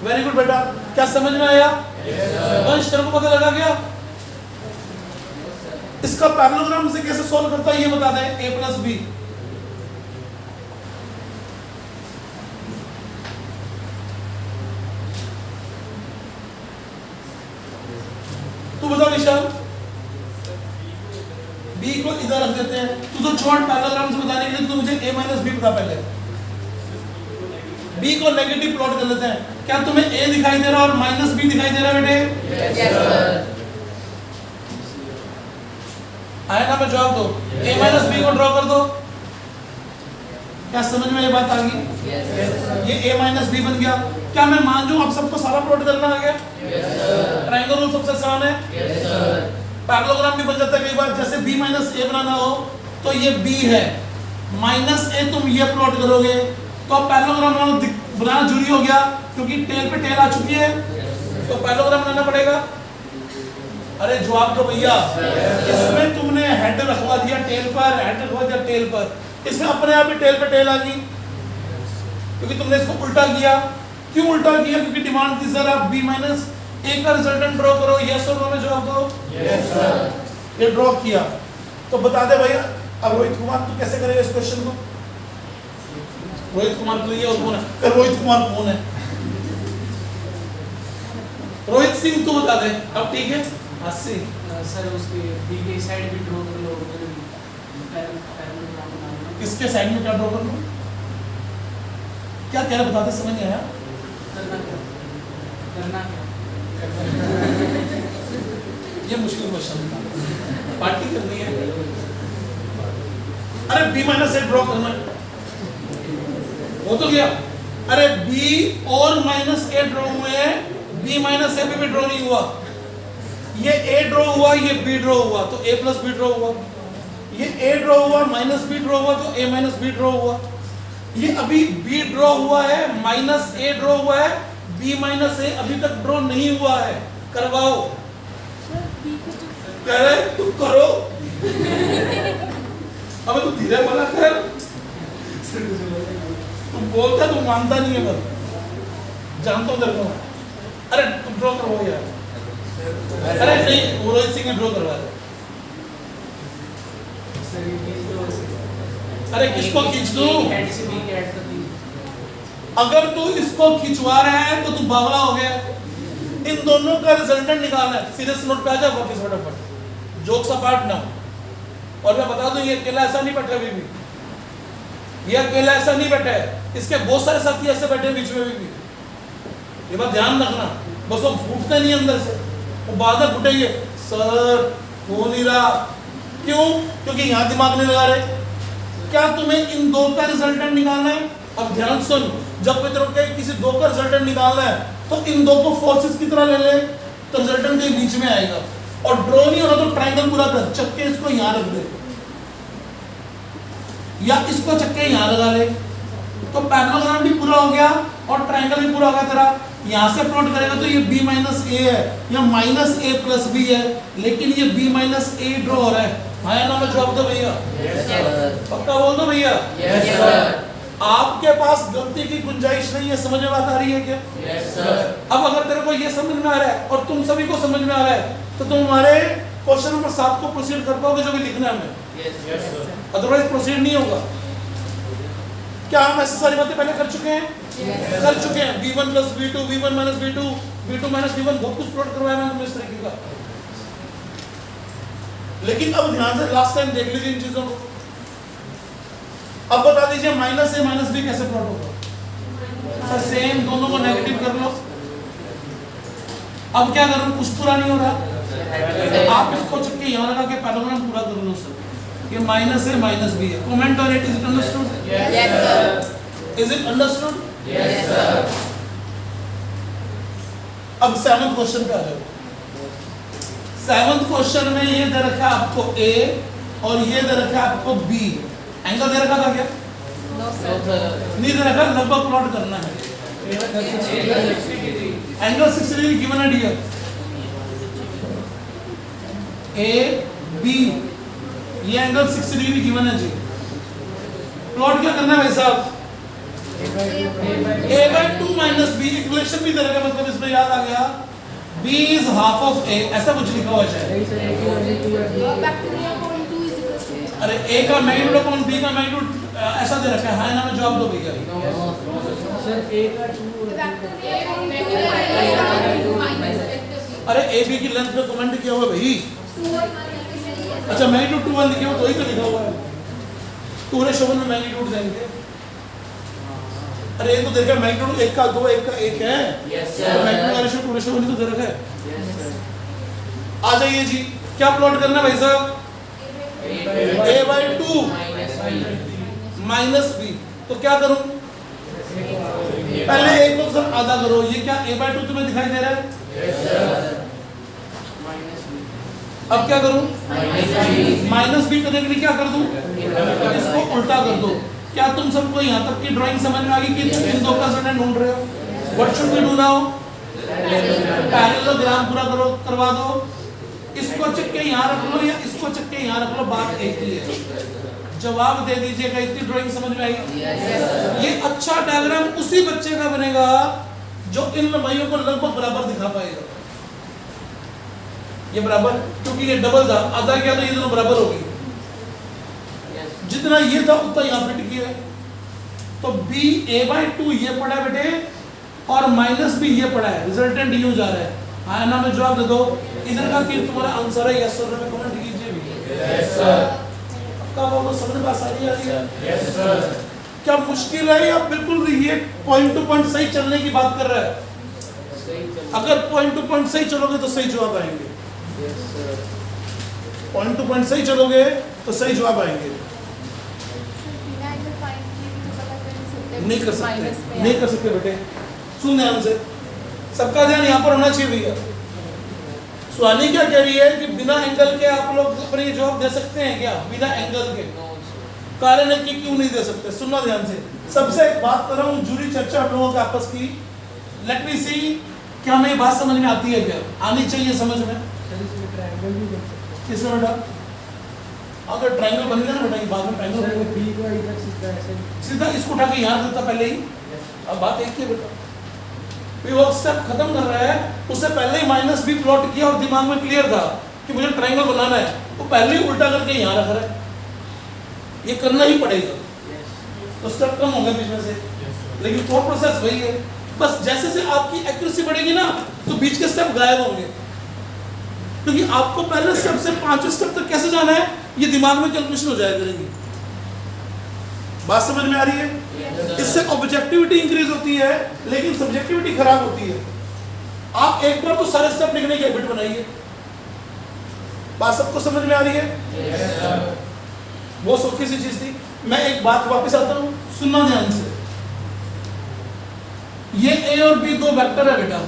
वेरी गुड बेटा, क्या समझ में आया? वंश तेरे को पता लगा क्या? इसका पैरेललोग्राम से कैसे सॉल्व करता है ये बता दें। a प्लस बी, तू बता विशाल। b को इधर रख देते हैं। तू तो छोड़ पैरेललोग्राम से बताने के लिए, तू मुझे a माइनस बी बता पहले। b को नेगेटिव प्लॉट कर लेते हैं। क्या तुम्हें a दिखाई दे रहा है और माइनस b दिखाई दे रहा है बेटे? Yes, sir. आया ना? मैं जवाब दो। a माइनस बी को ड्रॉ कर दो। क्या समझ में ये बात आ गई? ये a माइनस बी बन गया। क्या मैं मान जाऊं अब सबको सारा प्लॉट करना आ गया? ट्रायंगल रूल सबसे आसान है। पैरेललोग्राम भी बन जाता है कई बार। जैसे b माइनस a बनाना हो तो ये b है, माइनस a तुम ये प्लॉट करोगे तो अब पैरेललोग्राम बनाना जरूरी हो गया, क्योंकि टेल पे टेल आ चुकी है तो पैरेललोग्राम बनाना पड़ेगा। अरे जवाब दो भैया। इसमें तुमने हेड रखवा दिया टेल पर, हेड रखवा दिया टेल पर, इसमें अपने आप ही टेल पे टेल आ गई, क्योंकि तुमने इसको उल्टा किया। क्यों उल्टा किया? क्योंकि डिमांड थी सर आप b माइनस a का रिजल्टेंट ड्रॉ करो। यस और नो में जवाब दो। Yes sir. ये ड्रॉ किया तो बता दे भैया। अब रोहित कुमार तू कैसे करेगा इस क्वेश्चन को? रोहित कुमार तो ये और कौन है? रोहित कुमार कौन है? रोहित सिंह तू बता दे। अब ठीक है 80 सर उसके बी के साइड भी ड्रॉ कर लो, पैरेललोग्राम बनाना। किसके साइड में क्या ड्रॉ कर लूं? क्या कह रहे बताते समझ नहीं आया। करना क्या? करना क्या? ये मुश्किल क्वेश्चन था, पार्टी करनी है। अरे b माइनस a ड्रॉ करना है, वो तो गया। अरे b और माइनस a ड्रॉ हुए हैं, b माइनस a भी ड्रॉ नहीं हुआ। ये a ड्रॉ हुआ, ये b ड्रॉ हुआ तो a प्लस b ड्रॉ हुआ। ये a ड्रॉ हुआ, माइनस b ड्रॉ हुआ तो a माइनस b ड्रॉ हुआ। ये अभी b ड्रॉ हुआ है, माइनस a ड्रॉ हुआ है, b माइनस a अभी तक ड्रॉ नहीं हुआ है। करवाओ। कह रहे तुम करो। अबे तू धीरे बोला कर। तुम बोलता तुम मानता नहीं है। बस जानता हूँ तेरे को। अरे तुम ड्रॉ करवाओ यार। अरे नहीं, वो रोहित सिंह ने ड्रॉ करवा दे। सर ये खींच दो। अरे किसको खींच दूं? हेड से बी के हेड तक ही। अगर तू इसको खिंचवा रहा है तो तू बावला हो गया। इन दोनों का रिजल्टेंट निकालना है। सीरियस नोट पे आ जा वापस फटाफट। जोक्स अपार्ट ना। और मैं बता दूं ये अकेला ऐसा नहीं बैठा अभी भी। ये अकेला ऐसा नहीं बैठा है, इसके बहुत सारे साथी ऐसे बैठे बीच में भी। ये बात ध्यान रखना। बस वो फूटते नहीं अंदर से, वो बाद में फूटेंगे। सर हो नहीं रहा। क्यों? क्योंकि यहाँ दिमाग नहीं लगा रहे। क्या तुम्हें इन दो का रिजल्टेंट निकालना है? अब ध्यान सुन, जब भी तेरे को किसी दो का रिजल्टेंट निकालना है तो इन दो को फोर्सेस की तरह ले ले तो रिजल्टेंट के बीच में आएगा। और ड्रॉ नहीं हो रहा तो ट्रायंगल पूरा कर, चक्के इसको यहाँ रख दे या इसको चक्के यहाँ लगा ले, तो पैरेललोग्राम भी पूरा हो गया और ट्रायंगल भी पूरा हो गया तेरा। यहाँ से प्लॉट करेगा तो ये b माइनस a है या माइनस a प्लस b है, लेकिन ये b माइनस a ड्रॉ हो रहा है। हाँ ना? मैं जवाब दो भैया। पक्का बोल दो भैया। Yes sir. आपके पास गलती की गुंजाइश नहीं है। समझ में बात आ रही है क्या? Yes sir. अब अगर तेरे को ये समझ में आ रहा है और तुम सभी को समझ में आ रहा है तो तुम हमारे क्वेश्चन नंबर 7 को प्रोसीड कर पाओगे, जो भी लिखना है हमें। Yes sir. अदरवाइज प्रोसीड नहीं होगा। क्या हम ऐसी सारी बातें पहले कर चुके हैं? कर चुके हैं। b1 plus b2, b1 minus b2, b2 minus b1, बहुत कुछ प्लॉट करवाया मैंने तुम्हें इस तरीके का। लेकिन अब ध्यान से लास्ट टाइम देख लीजिए इन चीजों को। अब बता दीजिए माइनस a माइनस b कैसे प्लॉट होगा? सेम, दोनों को नेगेटिव कर लो। अब क्या करूं? कुछ पूरा नहीं हो रहा। आप इसको चक्के यहाँ लगा के पैरेललोग्राम पूरा कर लो सर। ये माइनस a माइनस b है। Comment on it. Is it understood? Yes, sir. Is it understood? Yes sir. अब 7th क्वेश्चन पे आ जाओ। 7th क्वेश्चन में ये दे रखा है आपको a और ये दे रखा है आपको b। एंगल दे रखा था क्या? No, sir. नहीं दे रखा, लगभग प्लॉट करना है। एंगल 60 डिग्री गिवन है डियर। a बी, ये एंगल 60 डिग्री गिवन है जी। प्लॉट क्या करना है भाई साहब? a by 2 minus b, एक रिलेशन भी दे रखा है, मतलब इसमें याद आ गया b is half of a, ऐसा कुछ लिखा हुआ है शायद। अरे a का मैग्नीट्यूड अपॉन b का मैग्नीट्यूड ऐसा दे रखा है, हाँ ना में जवाब दो भैया। सर a का 2 अरे a b की लेंथ पे कमेंट किया हुआ है भाई। अच्छा मैग्नीट्यूड 2 1 लिखे हो तो ही तो लिखा हुआ है, 2:1 में मैग्नीट्यूड जाएंगे। अरे ये तो देखा मैग्नीट्यूड 1 का 2 1 का 1 है, यस तो सर, मैग्नीट्यूड का रेशियो 2:1 तो दे रखा है। यस सर, आ जाइए जी, क्या प्लॉट करना है भाई साहब? a by 2 माइनस b, तो क्या करूं? पहले एक को सर आधा करो, ये क्या a by 2 तुम्हें दिखाई दे रहा है? माइनस b, अब क्या करूं? -b, माइनस b करने के लिए क्या कर दूं? इसको उल्टा कर दो। क्या तुम सबको यहाँ तक की ड्राइंग समझ में आ गई कि तुम इन दो का रिजल्टेंट ढूंढ रहे हो? What should we do now? Parallelogram पूरा करो, करवा दो। इसको चक्के यहाँ रख लो या इसको चक्के यहाँ रख लो, बात एक ही है। जवाब दे दीजिएगा, इतनी ड्राइंग समझ में आई? ये अच्छा डायग्राम उसी बच्चे का बनेगा जो इन लंबाइयों को लगभग बराबर दिखा पाएगा। ये बराबर, क्योंकि ये डबल था, आधा क्या तो ये दोनों बराबर हो गई। जितना ये था उतना यहाँ फिट किया है। तो b a by 2 ये पड़ा है बेटे, और माइनस b ये पड़ा है, रिजल्टेंट यूं जा रहा है। हाँ ना में जवाब दे दो। इधर का कि तुम्हारा आंसर है यस सर में कमेंट कीजिए भी। यस सर, आपका वो समझ में आसानी आ रही है? यस सर, क्या मुश्किल है या बिल्कुल ये पॉइंट टू पॉइंट सही चलने की बात कर रहा है? सही चल, अगर पॉइंट टू पॉइंट सही चलोगे तो सही जवाब आएंगे। Yes sir, point two point सही चलोगे तो सही जवाब आएंगे। नहीं कर सकते, नहीं कर सकते बेटे। सुन ध्यान से, सबका ध्यान यहाँ पर होना चाहिए भैया। सुहानी क्या कह रही है कि बिना एंगल के आप लोग अपने जवाब दे सकते हैं क्या? बिना एंगल के कारण है कि क्यों नहीं दे सकते? सुनना ध्यान से। सबसे एक बात कर रहा हूँ, जूरी चर्चा हम लोगों के आपस की। लेट मी सी, क्या मेरी बात समझ में आती है? क्या आनी चाहिए समझ में? सर इसमें ट्रायंगल भी बन सकता है। किसमें बेटा? अगर ट्रायंगल बन गया ना बेटा, ये बाद में सर ट्रायंगल वो b को इधर सीधा ऐसे, सीधा इसको उठा के यहाँ देता पहले ही। अब बात एक ही है बेटा, वो स्टेप खत्म कर रहा है, उससे पहले ही माइनस b प्लॉट किया और दिमाग में क्लियर था कि मुझे ट्रायंगल बनाना है, वो पहले ही उल्टा करके यहाँ रख रहा है। ये करना ही पड़ेगा, तो स्टेप कम हो गया बीच में से, लेकिन थॉट प्रोसेस वही है। बस जैसे से आपकी एक्यूरेसी बढ़ेगी ना, तो बीच के स्टेप गायब होंगे, क्योंकि आपको पहले स्टेप से 5वें स्टेप तक कैसे जाना है ये दिमाग में कैलकुलेशन हो जाया करेगी। बात समझ में आ रही है? इससे ऑब्जेक्टिविटी इंक्रीज होती है, लेकिन सब्जेक्टिविटी खराब होती है। आप एक बार तो सारे स्टेप लिखने की हैबिट बनाइए। बात सबको समझ में आ रही है? यस सर, वो सौखी सी चीज थी। मैं एक बात वापस आता हूं, सुनना ध्यान से। ये ए और बी दो वेक्टर है बेटा,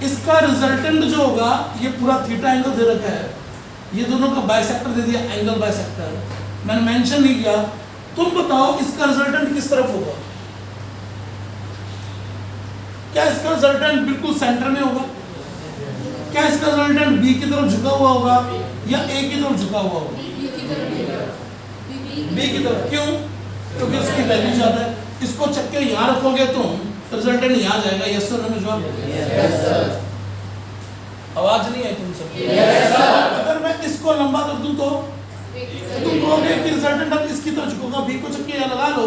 इसका रिजल्टेंट जो होगा ये पूरा थीटा एंगल दे रखा है, ये दोनों का बाइसेक्टर दे दिया, एंगल बाइसेक्टर मैंने मेंशन नहीं किया। तुम बताओ इसका रिजल्टेंट किस तरफ होगा? क्या इसका रिजल्टेंट बिल्कुल सेंटर में होगा? क्या इसका रिजल्टेंट बी की तरफ झुका हुआ होगा या ए की तरफ झुका हुआ होगा? बी की तरफ। क्यों? क्योंकि उसकी वैल्यू ज्यादा है। इसको चक्के यहाँ रखोगे तुम, रिजल्टेंट यहाँ जाएगा। यस सर हमें जवाब? यस सर, आवाज नहीं आई तुम सब? यस सर, अगर मैं इसको लंबा कर दूं तो तुम कहोगे कि रिजल्टेंट अब इसकी तरफ झुकेगा, बी को चक्के यहाँ लगा लो,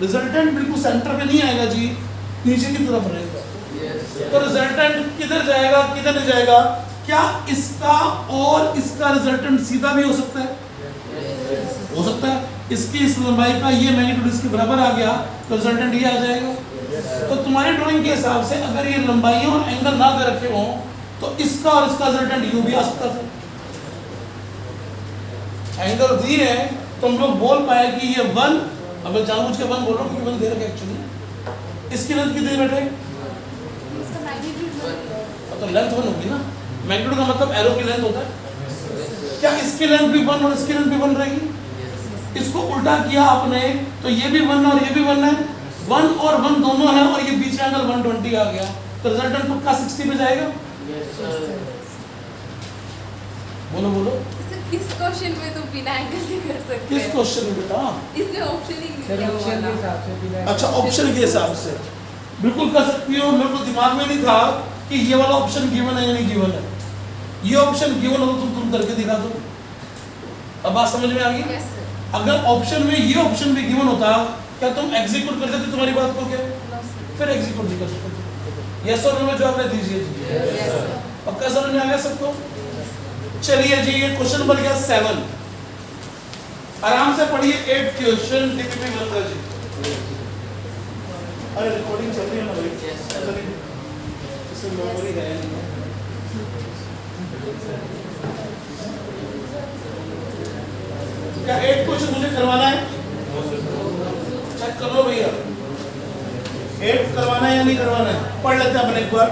रिजल्टेंट बिल्कुल सेंटर पे नहीं आएगा जी, नीचे की तरफ रहेगा। यस सर, तो रिजल्टेंट किधर जाएगा, किधर नहीं जाएगा? क्या इसका और इसका रिजल्टेंट सीधा भी हो सकता है? हो सकता है। इसकी इस लंबाई का ये मैग्नीट्यूड इसके बराबर आ गया तो रिजल्टेंट ये आ जाएगा। तो तुम्हारी ड्राइंग के हिसाब से अगर ये लंबाइयों और एंगल ना दे रखे हो तो इसका और इसका रिजल्टेंट यूं भी आ सकता था। एंगल दी है तो हम लोग बोल पाए कि ये 1, अब मैं जानबूझ के 1 बोल रहा हूँ क्योंकि 1 दे रखा एक्चुअली। इसकी लेंथ कितनी बैठे? तो लेंथ 1 होगी ना, मैग्नीट्यूड का मतलब एरो की लेंथ होता है। क्या इसकी लेंथ भी 1 और इसकी लेंथ भी 1 रहेगी? इसको उल्टा किया आपने तो ये भी 1 और ये भी 1 है, 1 और 1 दोनों है और ये बीच में एंगल 120 आ गया, तो रिजल्टेंट पक्का 60 पे जाएगा। यस सर, बोलो बोलो, इस क्वेश्चन में तो बिना एंगल के कर सकते किस हैं। क्वेश्चन में बेटा? इसमें ऑप्शन ही सर नहीं ऑप्शन के दिया हिसाब से बिना अच्छा, ऑप्शन के हिसाब से बिल्कुल कर सकती हो। मेरे को दिमाग में नहीं था कि ये वाला ऑप्शन गिवन है या नहीं गिवन है। ये ऑप्शन गिवन हो तो तुम करके दिखा दो। अब बात समझ में आ गई? Yes, sir. अगर ऑप्शन में ये ऑप्शन भी गिवन होता, क्या तुम एग्जीक्यूट कर देते तुम्हारी बात को? क्या No, sir. फिर एग्जीक्यूट नहीं कर सकते। यस और नो में जवाब दे दीजिए जी। Yes, sir. पक्का समझ में आ गया सबको? चलिए जी, ये क्वेश्चन नंबर गया 7। आराम से पढ़िए 8 क्वेश्चन टीपीपी बनकर जी। अरे रिकॉर्डिंग चल रही है ना भाई? ऐसा नहीं, इससे मेमोरी है नहीं। क्या 8 क्वेश्चन मुझे करवाना है? चेक कर लो भैया, 8 करवाना है या नहीं करवाना है? पढ़ लेते हैं अपन एक बार।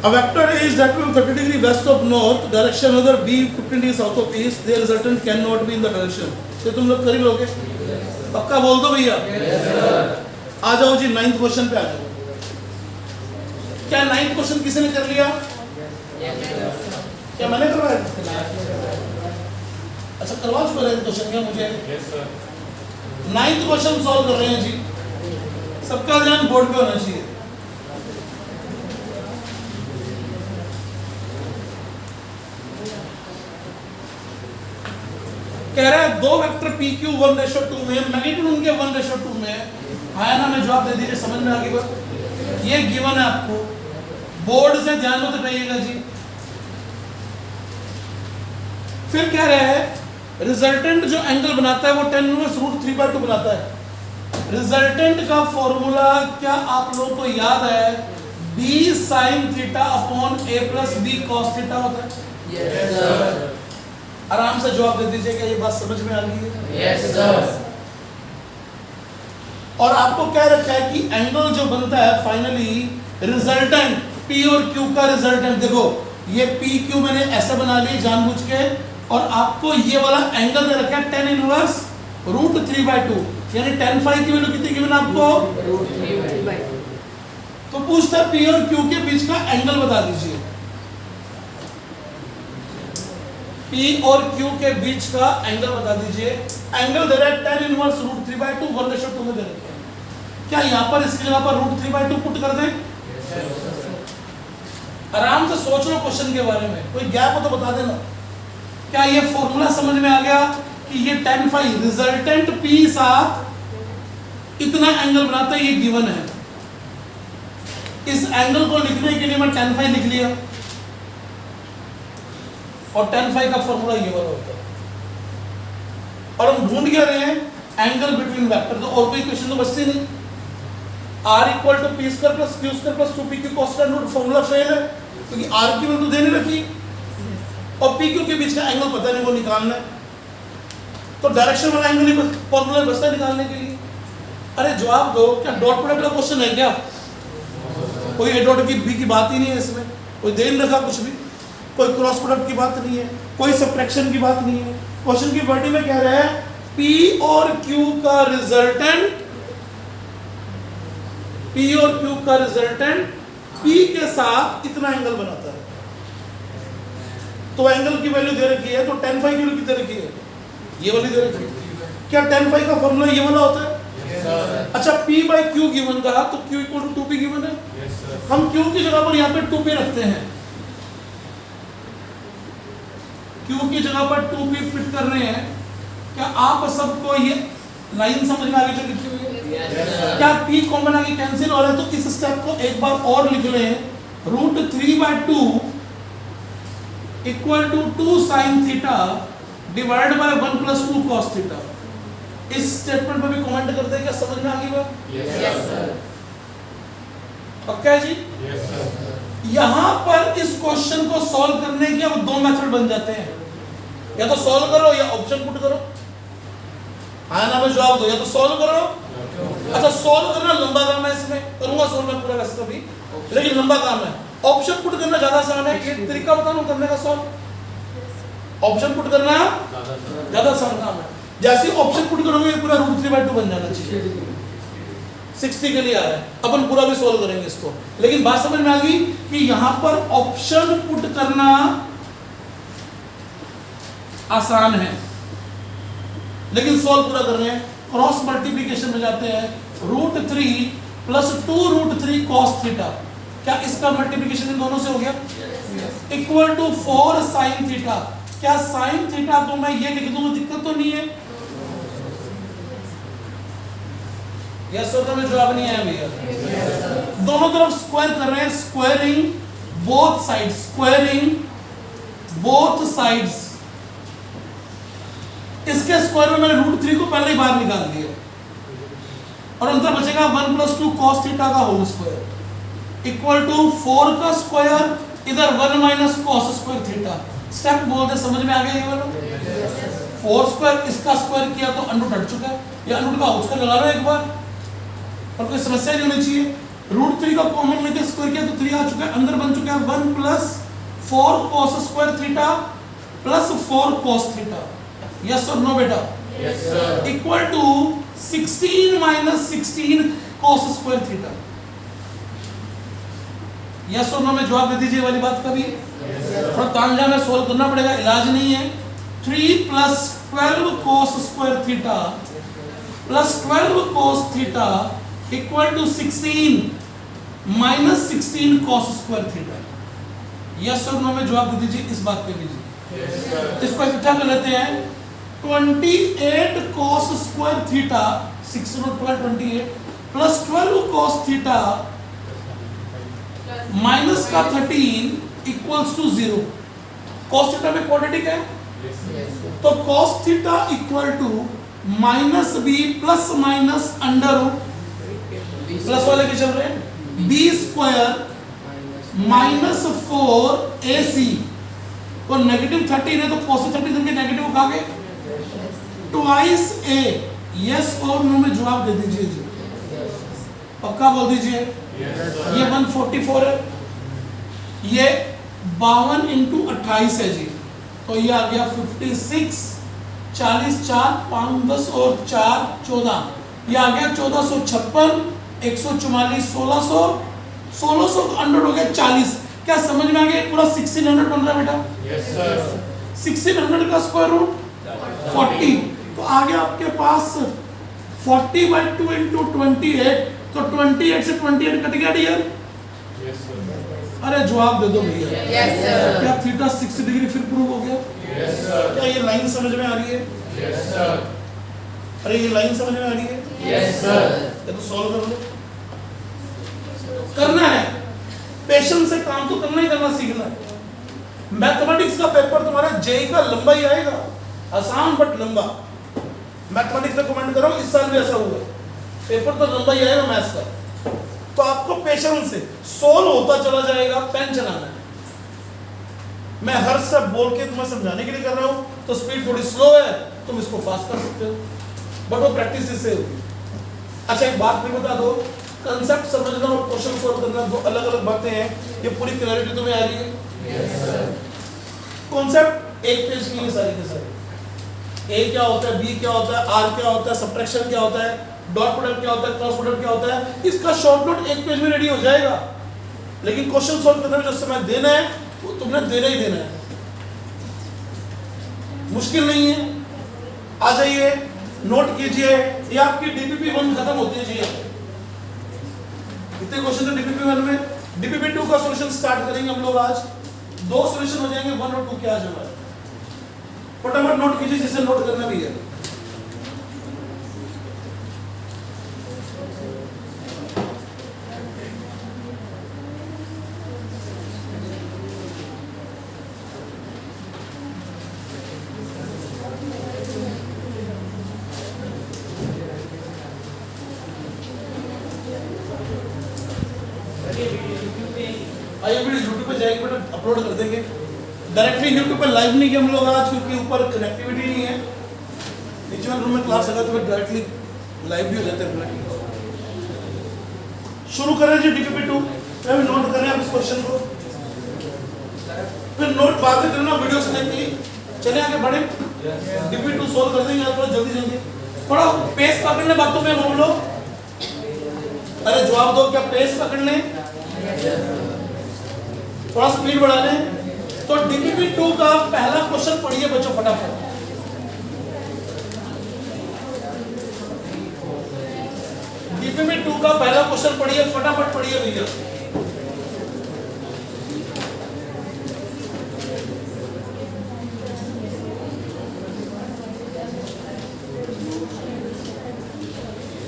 A vector is that will 30 degree west of north direction, whether b 15 degree south of east, their resultant cannot be in the direction. तो तुम लोग कर ही लोगे? पक्का बोल दो भैया। आ जाओ जी 9th क्वेश्चन पे आ जाओ। क्या 9th क्वेश्चन किसी ने कर लिया? क्या मैंने करवाया? अच्छा, करवा चुका है क्वेश्चन क्या मुझे? 9th क्वेश्चन सॉल्व कर रहे हैं जी। सबका ध्यान बोर्ड पे होना चाहिए। कह रहा है दो वेक्टर पी क्यू 1:2 में, मैग्नीट्यूड उनके 1:2 में आया ना, मैं जवाब दे दीजिए। समझ में आ गई बात? ये गिवन है आपको, बोर्ड से ध्यान मत हटाइएगा जी। फिर कह रहे हैं रिजल्टेंट जो एंगल बनाता है वो tan इनवर्स √3/2 बनाता है। रिजल्टेंट का फॉर्मूला क्या आप लोगों को याद है? b sin theta upon a plus b cos theta होता है। Yes, sir. आराम से जवाब दे दीजिए, क्या ये बात समझ में आ गई है? Yes, sir. और आपको क्या रखा है कि एंगल जो बनता है फाइनली रिजल्टेंट P और Q का रिजल्टेंट, देखो ये P Q मैंने ऐसा बना लिया जानबूझ के, और आपको ये वाला एंगल दे रखा है tan इनवर्स √3/2, यानी tan phi की वैल्यू कितनी गिवन आपको? तो पूछता है P और Q के बीच का एंगल बता दीजिए। P और Q के बीच का एंगल बता दीजिए। एंगल दे रहा है tan इनवर्स √3/2 1:2 में दे रखा है। क्या यहाँ पर इसकी जगह पर √3/2 पुट कर दें? आराम से सोच लो क्वेश्चन के बारे में, कोई गैप हो तो बता देना। क्या ये फॉर्मूला समझ में आ गया कि ये tan phi रिजल्टेंट P साथ इतना एंगल बनाता है, ये गिवन है। इस एंगल को लिखने के लिए मैं tan phi लिख लिया, और tan phi का फॉर्मूला ये वाला होता है। और हम ढूंढ क्या रहे हैं? Angle between vector. तो और कोई क्वेश्चन तो बचती नहीं। r = p² + q² + 2pq cos θ formula fail है, क्योंकि r की वैल्यू तो दे नहीं रखी और pq के बीच का एंगल पता नहीं, वो निकालना है। तो डायरेक्शन वाला एंगल ही फॉर्मूला बचता है निकालने के लिए। अरे जवाब दो, क्या डॉट प्रोडक्ट का क्वेश्चन है क्या? कोई a डॉट की b की बात ही नहीं है इसमें, कोई दे नहीं रखा कुछ भी, कोई क्रॉस प्रोडक्ट की बात नहीं है, कोई सब्ट्रैक्शन की बात नहीं है। क्वेश्चन की बॉडी में कह रहे हैं P और Q का रिजल्टेंट, P और Q का रिजल्टेंट P के साथ इतना एंगल बनाता है। तो एंगल की वैल्यू दे रखी है, तो tan phi की वैल्यू कितनी रखी है? ये वाली दे रखी है। क्या tan phi का फॉर्मूला ये वाला होता है? Yes, sir. अच्छा, P/Q गिवन था, तो Q = 2P गिवन है। Yes, sir. हम Q की जगह पर यहाँ पे 2P रखते हैं। Q की जगह पर 2P फिट कर रहे हैं। क्या आप सबको ये लाइन समझ में आ गई जो लिखी हुई है? Yes, sir. क्या P कॉमन आगे कैंसिल हो रहा है? तो इस स्टेप को एक बार और लिख लें, √3/2 = 2 sin theta divide by 1 + 2 cos theta. इस स्टेटमेंट पे भी कमेंट कर दे, क्या समझ में आ गई बात? Yes, sir. पक्का है जी? Yes, sir. यहां पर इस क्वेश्चन को सॉल्व करने के अब दो मेथड बन जाते हैं, या तो सॉल्व करो या ऑप्शन पुट करो। हाँ ना, मैं जवाब दो, या तो सॉल्व करो। अच्छा, सॉल्व करना लंबा काम है, इसमें करूंगा सॉल्व मैं पूरा वैसे कभी, लेकिन लंबा काम है। ऑप्शन पुट करना ज्यादा आसान है। एक तरीका बताऊं करने का सॉल्व। ऑप्शन पुट करना ज्यादा आसान काम है। जैसे ऑप्शन पुट करोगे पूरा √3/2 बन जाना चाहिए। 60 के लिए आ रहा है, अपन पूरा भी सोल्व करेंगे इसको, लेकिन बात समझ में आ गई कि यहां पर ऑप्शन पुट करना आसान है, लेकिन सोल्व पूरा कर रहे हैं। क्रॉस मल्टीप्लीकेशन में जाते हैं, √3 + 2√3 cos थीटा, क्या इसका मल्टीप्लीकेशन इन दोनों से हो गया? Equal to 4 sin theta. क्या sin थीटा को मैं ये लिख दूं तो दिक्कत तो नहीं है? यस और नो में जवाब नहीं आया भैया। दोनों तरफ स्क्वायर कर रहे हैं, squaring both sides, squaring both sides. इसके स्क्वायर में मैंने √3 को पहले ही बाहर निकाल दिया और अंतर बचेगा 1 + 2 cos थीटा का होल स्क्वायर इक्वल टू 4 का स्क्वायर, इधर 1 - cos स्क्वायर थीटा। स्टेप बोलते समझ में आ गया ये वाला? 4 स्क्वायर इसका स्क्वायर किया तो अंडर हट चुका है, ये अंडर का होल स्क्वायर लगा लो एक बार और कोई समस्या नहीं होनी चाहिए। √3 का कॉमन लेके स्क्वायर किया तो 3 आ चुका है, अंदर बन चुका है 1 + 4 cos square theta + 4 cos theta. Yes और नो बेटा? Yes sir. Equal to 16 - 16 cos square theta. Yes और नो में जवाब दे दीजिए वाली बात का भी। थोड़ा तांजा में सोल्व करना पड़ेगा, इलाज नहीं है। 3 + 12 cos square theta + 12 cos theta equal to 16 - 16 cos square theta. Yes और नो में जवाब दे दीजिए इस बात पे दीजिए। Yes sir. इसको इकट्ठा कर लेते हैं। 28 cos square theta 6 × 12 28 + 12 cos theta minus का 13 इक्वल्स टू 0। cos थीटा में क्वाड्रेटिक है तो cos theta equal to -b ± under plus वाले के चल रहे हैं b स्क्वायर -4ac और -13 है तो cos 30 के नेगेटिव खा गए ट्वाइस a। यस और नो में जवाब दे दीजिए जी, पक्का बोल दीजिए। ये 144 है, ये 52 × 28 है जी, तो ये आ गया 56 40 4 5 10 और 4 14, ये आ गया 1456 144 1600 1600 अंडर हो गया 40। क्या समझ में आ गया? पूरा 1600 बन रहा है बेटा। Yes sir. 1600 का स्क्वायर रूट 40, तो आ गया आपके पास 40/2 × 28, तो 28 से 28 कट गया डियर। Yes sir. अरे जवाब दे दो भैया। Yes sir. क्या थीटा 60 डिग्री फिर प्रूव हो गया? Yes sir. क्या ये लाइन समझ में आ रही है? Yes sir. अरे ये लाइन समझ में आ रही है? Yes sir. ये तो सॉल्व कर लो, करना है, पेशेंस से काम तो करना ही करना सीखना है। मैथमेटिक्स का पेपर तुम्हारा जेई का लंबा ही आएगा, आसान बट लंबा। मैथमेटिक्स में कमेंट करो, इस साल भी ऐसा हुआ, पेपर तो लंबा ही आएगा मैथ्स का, तो आपको पेशेंस से सोल्व होता चला जाएगा, पेन चलाना है। मैं हर स्टेप बोल के तुम्हें समझाने के लिए कर रहा हूं, तो स्पीड थोड़ी स्लो है, तुम इसको फास्ट कर सकते हो, बट वो प्रैक्टिस से होगी। अच्छा एक बात भी बता दो, कंसेप्ट समझना और क्वेश्चन सॉल्व करना दो अलग अलग बातें हैं, ये पूरी क्लैरिटी तुम्हें आ रही है? Yes sir. कॉन्सेप्ट एक पेज की है सारी के सारे। ए क्या होता है, बी क्या होता है, आर क्या होता है, सब्ट्रैक्शन क्या होता है, डॉट प्रोडक्ट क्या होता है, क्रॉस प्रोडक्ट क्या होता है, इसका शॉर्ट नोट एक पेज में रेडी हो जाएगा। लेकिन क्वेश्चन सॉल्व करने में जो समय देना है वो तुमने देना ही देना है, मुश्किल नहीं है। आ जाइए, नोट कीजिए, ये आपकी डीपीपी 1 खत्म होती है जी। इतने क्वेश्चन तो डीपीपी 1 में, डीपीपी 2 का सॉल्यूशन स्टार्ट करेंगे हम लोग आज। 2 सॉल्यूशन हो जाएंगे, 1 और 2 क्या आज हमारे। फटाफट नोट कीजिए जिसे नोट करना भी है। आइए वीडियो यूट्यूब पे जाएगी बेटा, अपलोड कर देंगे डायरेक्टली यूट्यूब पे। लाइव नहीं किया हम लोग आज क्योंकि ऊपर कनेक्टिविटी नहीं है। नीचे वाले रूम में क्लास लगा तो डायरेक्टली लाइव भी हो जाते हैं। शुरू करें जी डीपीपी 2, मैं भी नोट करें आप इस क्वेश्चन को, फिर नोट बाद में करना वीडियो से देख के। चले आगे बढ़े, डीपीपी 2 सोल्व कर देंगे थोड़ा जल्दी जल्दी, थोड़ा पेस पकड़ने बातों में हम लोग। अरे जवाब दो, क्या पेस पकड़ लें, थोड़ा स्पीड बढ़ा लें। तो डीपीपी 2 का पहला क्वेश्चन पढ़िए बच्चों फटाफट। डीपीपी 2 का पहला क्वेश्चन पढ़िए, फटाफट पढ़िए भैया।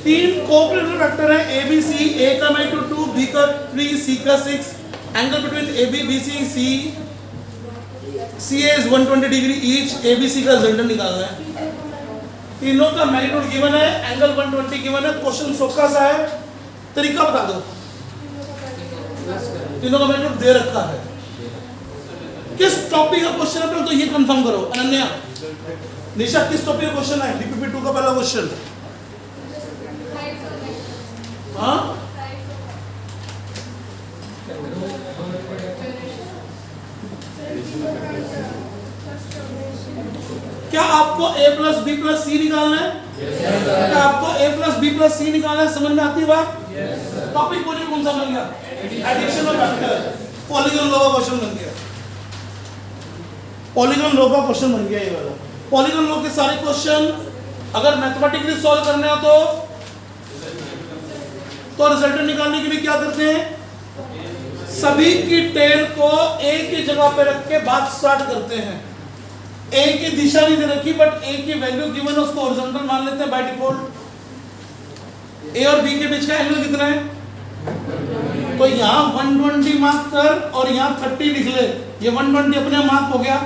तीन कोऑपरेटिव वेक्टर है ए बी सी, ए का मैग्नीट्यूड 2, बी का 3, सी का 6, angle between A B B C C C A is 120 degree each, A B C का रिजल्टेंट निकालना है। तीनों का मैग्नीट्यूड गिवन है, एंगल 120 गिवन है। क्वेश्चन सोखा सा है, तरीका बता दो। तीनों का मैग्नीट्यूड दे रखा है। किस टॉपिक का क्वेश्चन है पहले तो ये कंफर्म करो। अनन्या, निशा, किस टॉपिक का क्वेश्चन है? डीपीपी 2 का पहला क्वेश्चन। हाँ, क्या आपको a प्लस बी प्लस सी निकालना है? क्या आपको a प्लस बी प्लस सी निकालना है? समझ में आती है बात? टॉपिक बोलिए कौन सा बन गया? एडिशन और फैक्टर। पॉलीगॉन लॉ का क्वेश्चन बन गया। पॉलीगॉन लॉ का क्वेश्चन बन गया ये वाला। पॉलीगॉन लॉ के सारे क्वेश्चन अगर मैथमेटिकली सॉल्व करने हो तो रिजल्ट निकालने के लिए क्या करते हैं? सभी की टेल को ए की जगह पे रख के बात स्टार्ट करते हैं। ए की दिशा नहीं दे रखी बट ए की वैल्यू गिवन है, उसको हॉरिजॉन्टल मान लेते हैं बाय डिफॉल्ट। ए और बी के बीच का एंगल कितना है? तो यहाँ 120 मार्क कर और यहाँ 30 लिख ले। ये 120 अपने मार्क हो गया।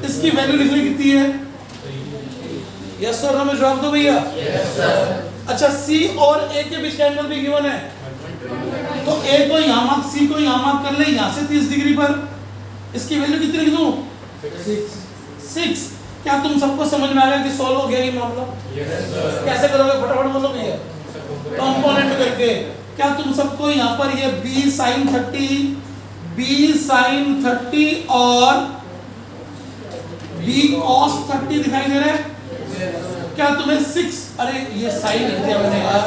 इसकी वैल्यू लिख ले कितनी है? यस सर, हमें जवाब दो भैया। अच्छा, सी और ए के बीच का एंगल भी गिवन है, तो ए को यहाँ मार्क, सी को यहाँ मार्क कर ले, यहाँ से 30 डिग्री पर। इसकी वैल्यू कितनी लिख दूं? 6। क्या तुम सबको समझ में आ गया कि सॉल्व हो गया ये मामला? कैसे करोगे फटाफट बोलो भैया। कंपोनेंट करके। क्या तुम सबको यहाँ पर ये b sin 30 और b cos 30 दिखाई दे रहे हैं? क्या तुम्हें 6, अरे ये साइन लिख दिया मैंने यार,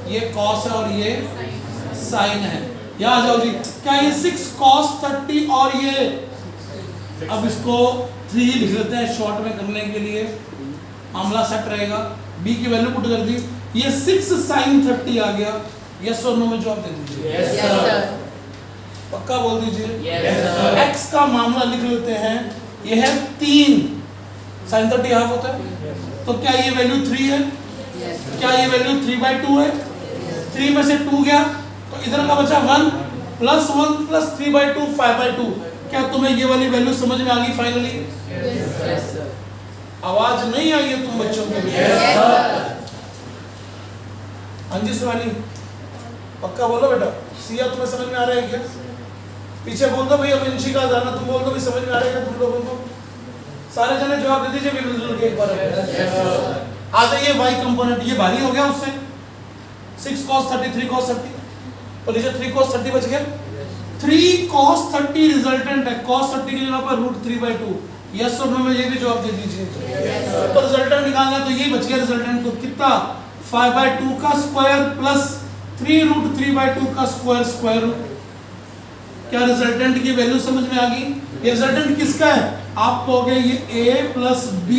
ये cos है और ये साइन है। यहाँ आ जाओ जी। क्या ये 6 cos 30 और ये, अब इसको 3 लिख लेते हैं शॉर्ट में करने के लिए, मामला सेट रहेगा। b की वैल्यू पुट कर दी, ये 6 sin 30 आ गया। यस और नो में जवाब दे दीजिए। Yes sir. पक्का बोल दीजिए। Yes sir. x का मामला लिख लेते हैं, ये है 3 sin 30 हाफ होता है, तो क्या ये वैल्यू 3 है? क्या ये वैल्यू 3/2 है? 3 में से 2 गया तो इधर का बचा 1 प्लस 1 प्लस 3/2 5/2। क्या तुम्हें ये वाली वैल्यू समझ में आ गई फाइनली? Yes sir. आवाज नहीं आई है तुम बच्चों के लिए? Yes sir. हाँ जी शिवानी, पक्का बोलो बेटा। सिया तुम्हें समझ में आ रहा है क्या? पीछे बोल दो भैया, विंशी का जाना, तुम बोल दो भी समझ में आ रहा है तुम लोगों को? सारे जने जवाब दे दीजिए मिलजुल के एक बार। आ जाइए y कंपोनेंट, ये भारी हो गया उससे। 6 cos 30 3 cos 30, तो लीजिए 3 cos 30 बच गया। 3 cos 30 रिजल्टेंट है, cos 30 की जगह पर √3/2। यस और नो में ये भी जवाब दे दीजिए। तो रिजल्टेंट निकालना है, तो यही बच गया रिजल्टेंट। तो कितना? 5/2 का स्क्वायर प्लस 3√3/2 का स्क्वायर रूट। क्या रिजल्टेंट की वैल्यू समझ में आ गई? ये रिजल्टेंट किसका है? आप कहोगे ये a plus b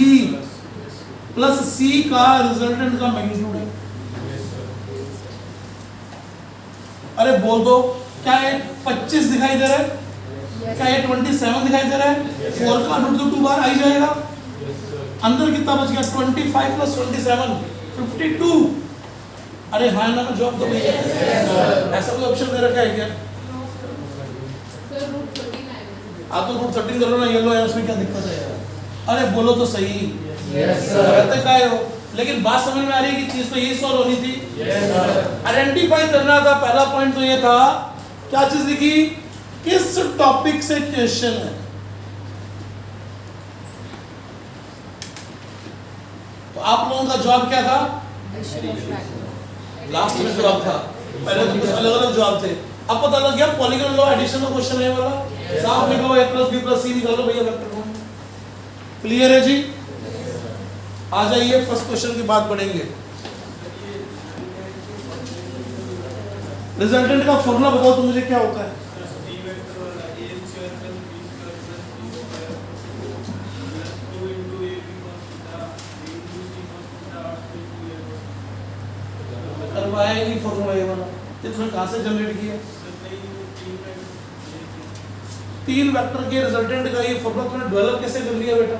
plus c का रिजल्टेंट का मैग्नीट्यूड है। अरे बोल दो, क्या ये 25 दिखाई दे रहा है? क्या ये 27 दिखाई दे रहा है? 4 का रूट तो 2 बार आ ही जाएगा। अंदर कितना बच गया? 25 प्लस 27 52। अरे हाँ ना, जवाब दो भैया। ऐसा कोई ऑप्शन दे रखा है क्या? आप तो √13 कर लो ना, ये लो यार, उसमें क्या दिक्कत है यार? अरे बोलो तो सही। Yes sir. कहते काय हो, लेकिन बात समझ में आ रही है कि चीज तो यही सॉल्व होनी थी। Yes sir. आइडेंटिफाई करना था, पहला पॉइंट तो ये था। क्या चीज लिखी? किस टॉपिक से क्वेश्चन है। तो आप लोगों का जवाब क्या था? लास्ट में जवाब था, पहले तो कुछ अलग अलग जवाब थे। अब पता लग गया पॉलीगॉन लॉ एडिशन का क्वेश्चन है वाला। साफ लिखो a plus b plus c निकालो भैया वेक्टर फॉर्म। क्लियर है जी? आ जाइए फर्स्ट क्वेश्चन की बात पढ़ेंगे। रिजल्टेंट का फॉर्मूला बताओ तो मुझे क्या होता है? करवाया ही नहीं फॉर्मूला ये वाला, ये तुमने कहाँ से जनरेट किया? तीन वेक्टर के रिजल्टेंट का ये फॉर्मूला तुमने डेवलप कैसे कर लिया बेटा?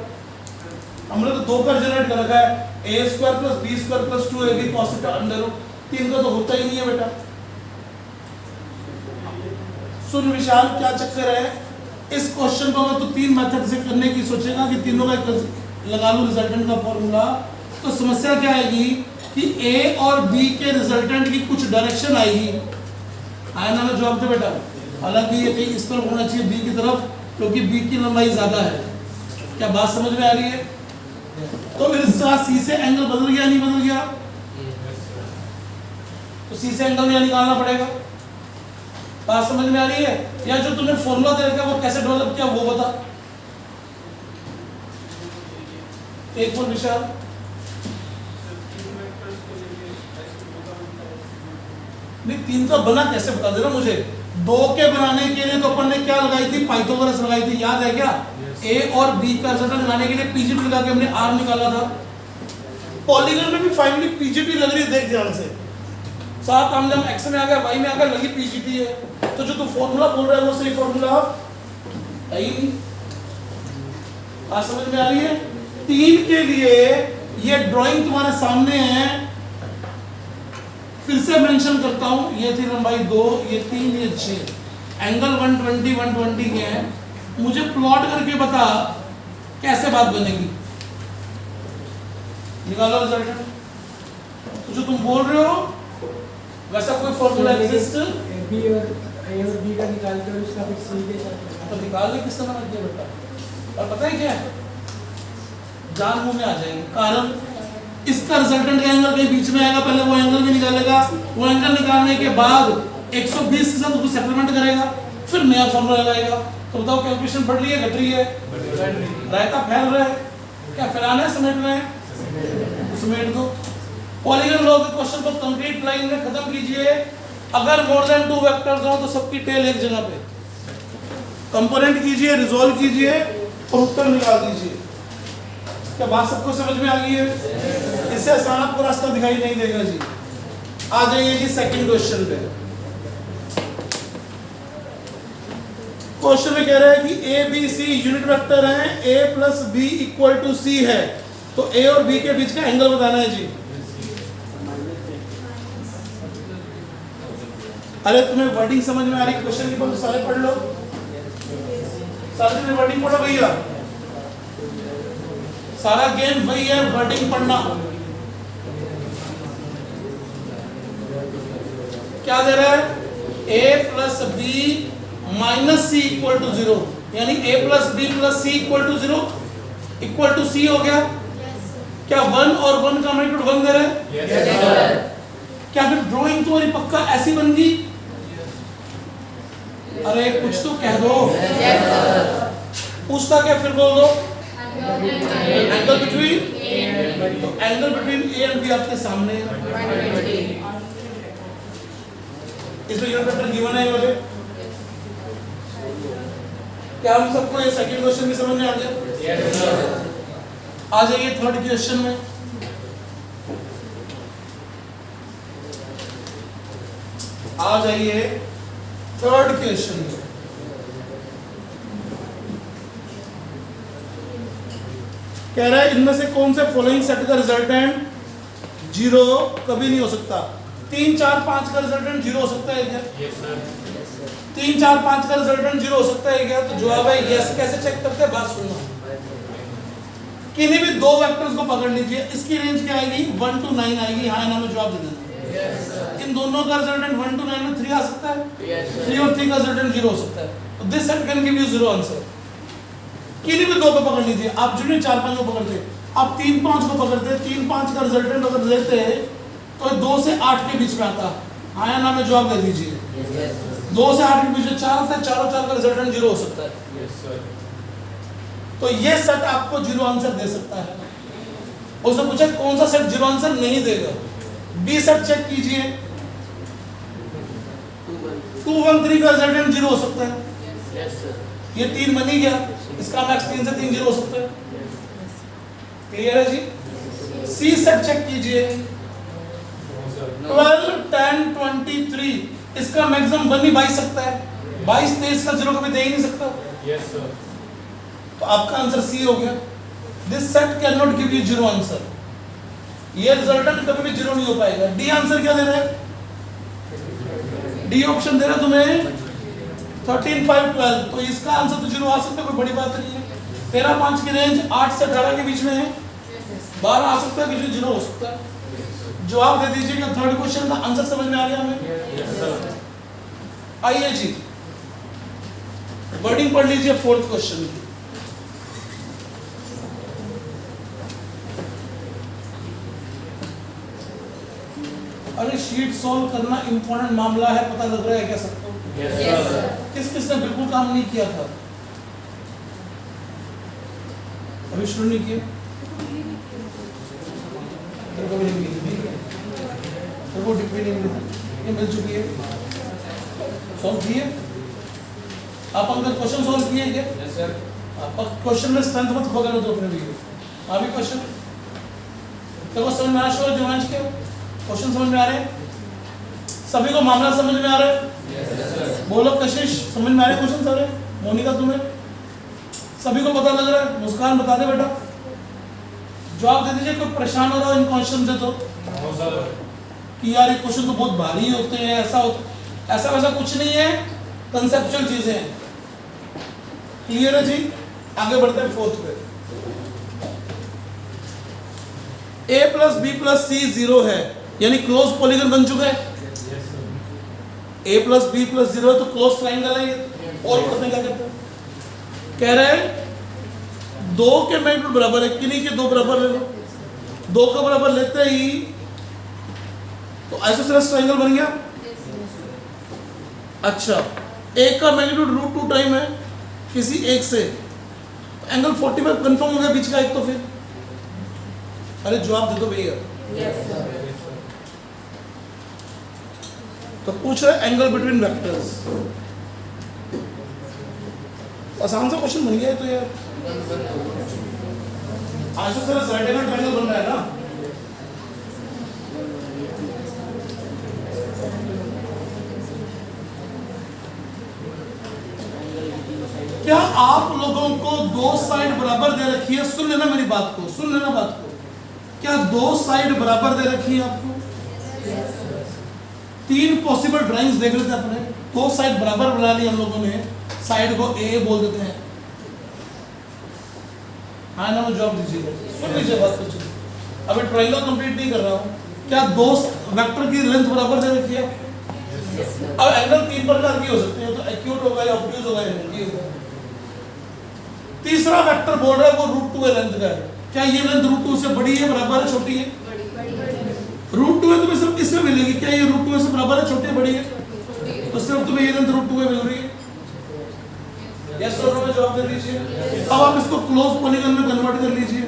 हमने तो दो कर जनरेट कर रखा है, a square plus b square plus 2ab cos theta under root, तीन का तो होता ही नहीं है बेटा। सुन विशाल, क्या चक्कर है? इस क्वेश्चन को मैं तो तीन मेथड से करने की सोचेगा कि तीनों का लगा लूं रिजल्टेंट का फॉर्मूला, तो समस्या क्या आएगी कि a और b के रिजल्टेंट की कुछ डायरेक्शन आएगी। आया ना जवाब दे बेटा? हालांकि ये कहीं इस तरफ होना चाहिए b की तरफ, क्योंकि b की लंबाई ज्यादा है। क्या बात समझ में आ रही है? तो फिर इसका c से एंगल बदल गया नहीं बदल गया? तो c से एंगल यहाँ निकालना पड़ेगा। बात समझ में आ रही है? या जो तुमने फॉर्मूला दे रखा है वो कैसे डेवलप किया वो बता। एक मिनट विशाल, नहीं तीन का बना कैसे बता देना मुझे। दो के बनाने के लिए तो अपन ने क्या लगाई थी? पाइथागोरस लगाई थी, याद है क्या? a और b का रिजल्टेंट लगाने के लिए पीजीटी लगा के हमने r निकाला था। पॉलीगन में भी फाइनली पीजीटी लग रही है, देख ध्यान से। सात हम जब x में आ गया y में आ गया, लगी पीजीटी है। तो जो तू फॉर्मूला बोल रहा है वो सही फॉर्मूला है ही नहीं। बात समझ में आ रही है? तीन के लिए ये ड्राइंग तुम्हारे सामने है, फिर से मेंशन करता हूं। ये थी लंबाई 2, ये 3, ये 6, एंगल 120 120 के हैं। मुझे प्लॉट करके बता कैसे बात बनेगी। निकालो रिजल्ट। तो जो तुम बोल रहे हो वैसा कोई फॉर्मूला एग्जिस्ट? बी और बी का निकाल कर उसका फिर सी के साथ तो निकाल ले किस तरह किया बेटा? और पता है क्या है? जान मुंह में आ जाएगी। कारण इसका रिजल्टेंट का एंगल कहीं बीच में आएगा, पहले वो एंगल भी निकालेगा, वो एंगल निकालने के बाद 120 के साथ उसको सेटलमेंट करेगा, फिर नया फॉर्मूला लगाएगा। तो बताओ कैलकुलेशन बढ़ रही है घट रही है? रायता फैल रहा है। क्या फैलाना है समेट रहे हैं? समेट दो। पॉलीगन लॉ के क्वेश्चन को कंक्रीट लाइन में खत्म कीजिए। अगर मोर देन 2 वेक्टर्स हो तो सबकी टेल एक जगह पे, कंपोनेंट कीजिए, रिजॉल्व कीजिए और उत्तर निकाल दीजिए। क्या बात सबको समझ में आ गई है? इससे आसान आपको रास्ता दिखाई नहीं देगा जी। आ जाइए जी सेकंड क्वेश्चन पे। क्वेश्चन में कह रहा है कि A B C unit vector हैं, a plus B equal to C है, तो a और b के बीच का एंगल बताना है जी। अरे तुम्हें वर्डिंग समझ में आ रही है क्वेश्चन की? तो सारे पढ़ लो, सारे वर्डिंग पढ़ो भैया। सारा गेम वही है, वर्डिंग पढ़ना। क्या दे रहा है? a plus B minus C equal to 0, यानी a plus B plus C equal to 0 equal to C हो गया। क्या 1 और 1 का मैग्नीट्यूड 1 दे रहा है? Yes, क्या फिर ड्राइंग तुम्हारी पक्का ऐसी बन गई? अरे कुछ तो कह दो। पूछता क्या फिर बोल दो? एंगल बिटवीन, तो angle between A and B आपके सामने है। इसमें यूनिट वेक्टर गिवन है मुझे। क्या हम सबको ये सेकंड क्वेश्चन भी समझ में आ गया? आ जाइए थर्ड क्वेश्चन में। आ जाइए थर्ड क्वेश्चन में। कह रहा है इनमें से कौन से फॉलोइंग सेट का रिजल्टेंट 0 कभी नहीं हो सकता? 3 4 5 का रिजल्टेंट 0 हो सकता है क्या? 3 4 5 का रिजल्टेंट 0 हो सकता है क्या? तो जवाब है यस। कैसे चेक करते हैं? बात सुनो। किन्हीं भी दो वेक्टर्स को पकड़ लीजिए, इसकी रेंज क्या आएगी? 1 to 9 आएगी। हाँ ना में जवाब दे देना। इन दोनों का रिजल्टेंट 1 to 9 में 3 आ सकता है, 3 और 3 का रिजल्टेंट 0 हो सकता है। तो this set can give you 0 answer. किन्हीं भी दो को पकड़ लीजिए, आप जिन्हें 4 5 को पकड़ते, आप 3 5 को पकड़ते, 3 5 का रिजल्टेंट अगर लेते हैं तो 2 से 8 के बीच में आता। आया ना में जवाब दे दीजिए। 2 से 8 के बीच में 4 से 4 और 4 का रिजल्टेंट 0 हो सकता है। तो ये सेट आपको 0 आंसर दे सकता है। उसने पूछा कौन सा सेट 0 आंसर नहीं देगा? बी सेट चेक कीजिए। 2 1 3 का रिजल्टेंट 0 हो सकता है। Yes, sir. ये 3 बन ही गया, इसका मैक्स 3 से 3 0 हो सकता है। क्लियर है जी? सी सेट चेक कीजिए, 12 10 23, इसका मैक्सिमम 1 ही 22 सकता है। 22 23 का 0 कभी दे ही नहीं सकता। Yes, sir. तो आपका आंसर सी हो गया। This set can not give you 0 answer. ये रिजल्टेंट कभी भी 0 नहीं हो पाएगा। डी आंसर क्या दे रहा है? डी ऑप्शन दे रहा है तुम्हें 13 5 12, तो इसका आंसर तो 0 आ सकता है, कोई बड़ी बात नहीं है। 13 5 की रेंज 8 से 18 के बीच में है, 12 आ सकता है, बीच में 0 हो सकता है। जवाब दे दीजिएगा। थर्ड क्वेश्चन का आंसर समझ में आ गया हमें? Yes, sir. आइए जी, वर्डिंग पढ़ लीजिए फोर्थ क्वेश्चन की। अरे शीट सॉल्व करना इंपॉर्टेंट मामला है, पता लग रहा है क्या सबको? Yes, Yes, sir. sir. किस किसने बिल्कुल काम नहीं किया था? अभी शुरू नहीं किया? तेरे को भी नहीं मिली, ठीक है? तेरे को डिग्री नहीं मिली, ये मिल चुकी है। सॉल्व किए? आप अंकल क्वेश्चन सॉल्व किए क्या? Yes, sir. आप क्वेश्चन में स्ट्रेंथ मत खो गए तो अपने भी अभी क्वेश्चन देखो समझ में आ रहा है? दिमाग के क्वेश्चन समझ में आ रहे हैं? सभी को मामला समझ में आ रहा है? Yes, sir. बोलो कशिश, समझ में आ रहे क्वेश्चन सारे? मोनिका तुम्हें सभी को पता लग रहा है? मुस्कान बता दे बेटा, जवाब दे दीजिए। कोई परेशान हो रहा हो इन क्वेश्चन से तो No, sir. कि यार ये क्वेश्चन तो बहुत भारी होते हैं, ऐसा होता, ऐसा वैसा कुछ नहीं है, कंसेप्चुअल चीजें हैं। क्लियर है जी? आगे बढ़ते हैं फोर्थ पे। a plus B plus C 0 है, यानी क्लोज पॉलीगन बन चुका है। Yes, sir. a plus B plus 0 है तो क्लोज ट्राइंगल है ये। और पढ़ते क्या कहते हैं? कह रहे हैं 2 के मैग्नीट्यूड बराबर है, किन्हीं के 2 बराबर ले लो। 2 का बराबर लेते ही तो आइसोसेलेस ट्राइंगल बन गया। अच्छा, एक का मैग्नीट्यूड √2 टाइम है किसी एक से, तो एंगल 45 कंफर्म हो गया बीच का एक। तो फिर अरे जवाब दे दो भैया। Yes, sir. तो पूछ रहे एंगल बिटवीन वेक्टर्स, आसान सा क्वेश्चन बन गया है तो यार। आइसोसेलेस राइट एंगल ट्रायंगल बन रहा है ना। क्या आप लोगों को 2 साइड बराबर दे रखी है? सुन लेना मेरी बात को, सुन लेना बात को। क्या 2 साइड बराबर दे रखी है आपको? 3 पॉसिबल ड्राइंग्स देख रहे थे अपने, 2 साइड बराबर बना ली हम लोगों ने, साइड को ए बोल देते हैं। हाँ ना, जवाब दीजिएगा, सुन लीजिए बात कुछ। अभी ट्रायंगल कंप्लीट नहीं कर रहा हूँ। क्या 2 वेक्टर की लेंथ बराबर दे रखी है? अब एंगल 3 प्रकार की हो सकते हैं, तो एक्यूट होगा या ऑब्ट्यूज होगा या नहीं होगा। तीसरा वेक्टर बोल रहा है वो √2 है लेंथ का है। क्या ये लेंथ √2 से बड़ी है, बराबर है, छोटी है? √2 है, तुम्हें सिर्फ किसमें मिलेगी? क्या ये √2 से बराबर है, छोटी है, बड़ी है? तो सिर्फ तुम्हें ये लेंथ √2 में मिल रही है। यस और नो में जवाब दे दीजिए। अब आप इसको क्लोज पॉलीगन में कन्वर्ट कर लीजिए।